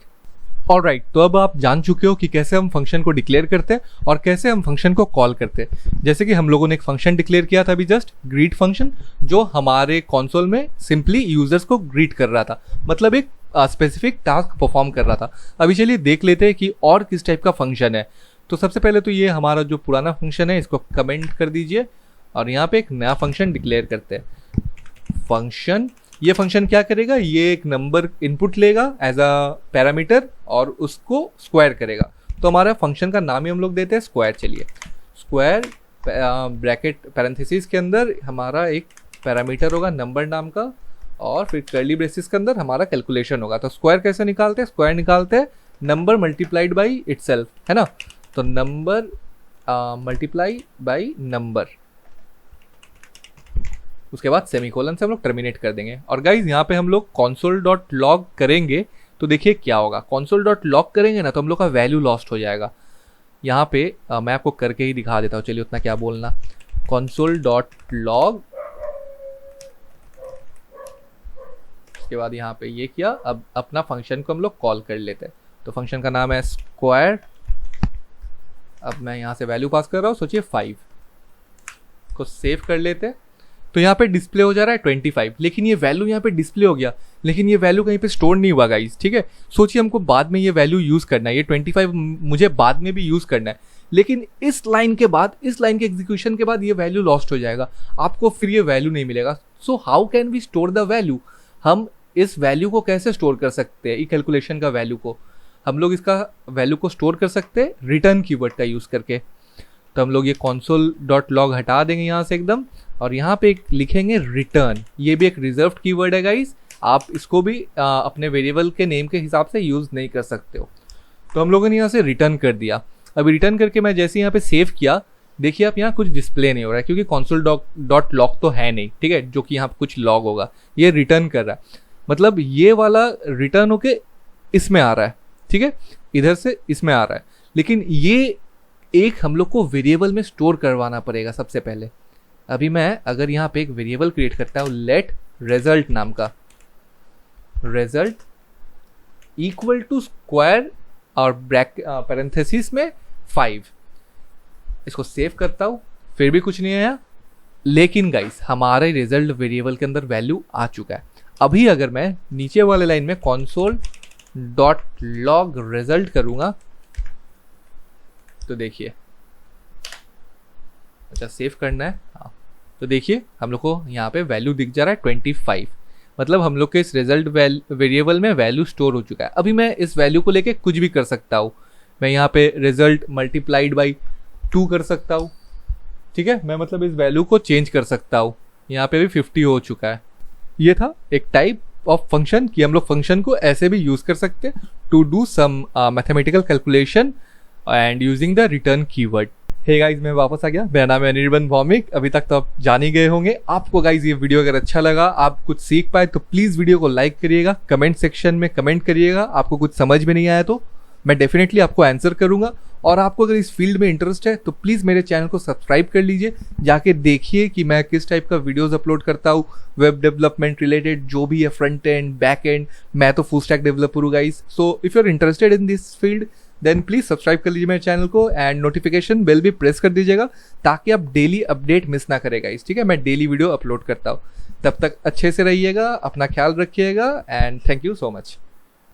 ऑलराइट, तो अब आप जान चुके हो कि कैसे हम फंक्शन को डिक्लेयर करते हैं और कैसे हम फंक्शन को कॉल करते हैं। जैसे कि हम लोगों ने एक फंक्शन डिक्लेयर किया था अभी जस्ट, ग्रीट फंक्शन, जो हमारे कंसोल में सिंपली यूजर्स को ग्रीट कर रहा था, मतलब एक स्पेसिफिक टास्क परफॉर्म कर रहा था। अभी चलिए देख लेते हैं कि और किस टाइप का फंक्शन है। तो सबसे पहले तो ये हमारा जो पुराना फंक्शन है इसको कमेंट कर दीजिए और यहाँ पे एक नया फंक्शन डिक्लेयर करते हैं। फंक्शन, ये फंक्शन क्या करेगा, ये एक नंबर इनपुट लेगा एज अ पैरामीटर और उसको स्क्वायर करेगा। तो हमारा फंक्शन का नाम ही हम लोग देते हैं स्क्वायर। चलिए, स्क्वायर ब्रैकेट पैरेंथेसिस के अंदर हमारा एक पैरामीटर होगा नंबर नाम का, और फिर कर्ली ब्रेसिस के अंदर हमारा कैलकुलेशन होगा। तो स्क्वायर कैसे निकालते हैं, स्क्वायर निकालते हैं नंबर मल्टीप्लाइड बाई इटसेल्फ, है ना। तो नंबर मल्टीप्लाई बाई नंबर, उसके बाद सेमीकोलन से हम लोग टर्मिनेट कर देंगे। और गाइज यहाँ पे हम लोग console.log करेंगे तो देखिए क्या होगा। console.log करेंगे ना तो हम लोग का वैल्यू लॉस्ट हो जाएगा। यहाँ पे मैं आपको करके ही दिखा देता हूँ, चलिए उतना क्या बोलना। console.log, उसके बाद यहाँ पे ये किया। अब अपना फंक्शन को हम लोग कॉल कर लेते हैं। तो फंक्शन का नाम है स्क्वायर। अब मैं यहाँ से वैल्यू पास कर रहा हूँ, सोचिए 5 को सेव कर लेते हैं। तो यहाँ पे डिस्प्ले हो जा रहा है 25, लेकिन ये वैल्यू यहाँ पे डिस्प्ले हो गया, लेकिन ये वैल्यू कहीं पे स्टोर नहीं हुआ गाइस, ठीक है। सोचिए हमको बाद में ये वैल्यू यूज़ करना है, ये 25 मुझे बाद में भी यूज़ करना है, लेकिन इस लाइन के बाद, इस लाइन के एग्जीक्यूशन के बाद ये वैल्यू लॉस्ट हो जाएगा, आपको फिर ये वैल्यू नहीं मिलेगा। So how can we store the value, हम इस वैल्यू को कैसे स्टोर कर सकते हैं, ई कैलकुलेशन का वैल्यू को हम लोग इसका वैल्यू को स्टोर कर सकते हैं रिटर्न कीवर्ड का यूज़ करके। तो हम लोग ये console.log हटा देंगे यहाँ से एकदम, और यहाँ पे एक लिखेंगे रिटर्न। ये भी एक रिजर्व्ड कीवर्ड है गाइस, आप इसको भी अपने वेरिएबल के नेम के हिसाब से यूज़ नहीं कर सकते हो। तो हम लोगों ने यहाँ से रिटर्न कर दिया। अभी रिटर्न करके मैं जैसे यहाँ पे सेव किया, देखिए आप यहाँ कुछ डिस्प्ले नहीं हो रहा है क्योंकि console.log तो है नहीं, ठीक है, जो कि यहाँ कुछ लॉग होगा। ये रिटर्न कर रहा है, मतलब ये वाला रिटर्न होके इसमें आ रहा है, ठीक है, इधर से इसमें आ रहा है, लेकिन ये एक हम लोग को वेरिएबल में स्टोर करवाना पड़ेगा सबसे पहले। अभी मैं अगर यहाँ पे एक वेरिएबल क्रिएट करता हूँ लेट रिजल्ट नाम का, रिजल्ट इक्वल टू स्क्वायर और पैरेंथेसिस में 5, इसको सेव करता हूँ, फिर भी कुछ नहीं आया। लेकिन गाइस हमारे रिजल्ट वेरिएबल के अंदर वैल्यू आ चुका है। अभी अगर मैं नीचे वाले लाइन में console.log रिजल्ट करूँगा तो देखिए, अच्छा सेव करना है, हाँ, तो देखिए हम लोग को यहाँ पे वैल्यू दिख जा रहा है 25, मतलब हम लोग के इस रिजल्ट वेरिएबल में वैल्यू स्टोर हो चुका है। अभी मैं इस वैल्यू को लेके कुछ भी कर सकता हूँ, मैं यहाँ पे रिजल्ट मल्टीप्लाइड बाई 2 कर सकता हूँ, ठीक है, मैं मतलब इस वैल्यू को चेंज कर सकता हूँ। यहाँ पे भी 50 हो चुका है। ये था एक टाइप ऑफ फंक्शन कि हम लोग फंक्शन को ऐसे भी यूज कर सकते हैं to do some mathematical calculation and using the return keyword. Hey guys, मैं वापस आ गया। मेरा नाम है अनिर्बन भौमिक। अभी तक तो आप जान ही गए होंगे। आपको गाइज ये वीडियो अगर अच्छा लगा, आप कुछ सीख पाए, तो प्लीज वीडियो को लाइक करिएगा, कमेंट सेक्शन में कमेंट करिएगा। आपको कुछ समझ में नहीं आया तो मैं डेफिनेटली आपको आंसर करूंगा। और आपको अगर इस फील्ड में इंटरेस्ट है तो प्लीज़ मेरे चैनल को सब्सक्राइब कर लीजिए, जाके देखिए कि मैं किस टाइप का वीडियोस अपलोड करता हूँ वेब डेवलपमेंट रिलेटेड, जो भी है, फ्रंट एंड बैक एंड। मैं तो फुल स्टैक डेवलपर हूँ guys. So if you are interested in this field then please subscribe कर लीजिए मेरे चैनल को एंड नोटिफिकेशन बेल भी प्रेस कर दीजिएगा ताकि आप डेली अपडेट मिस ना करें गाइस, ठीक है। मैं डेली वीडियो अपलोड करता हूँ। तब तक अच्छे से रहिएगा, अपना ख्याल रखिएगा and thank you so much.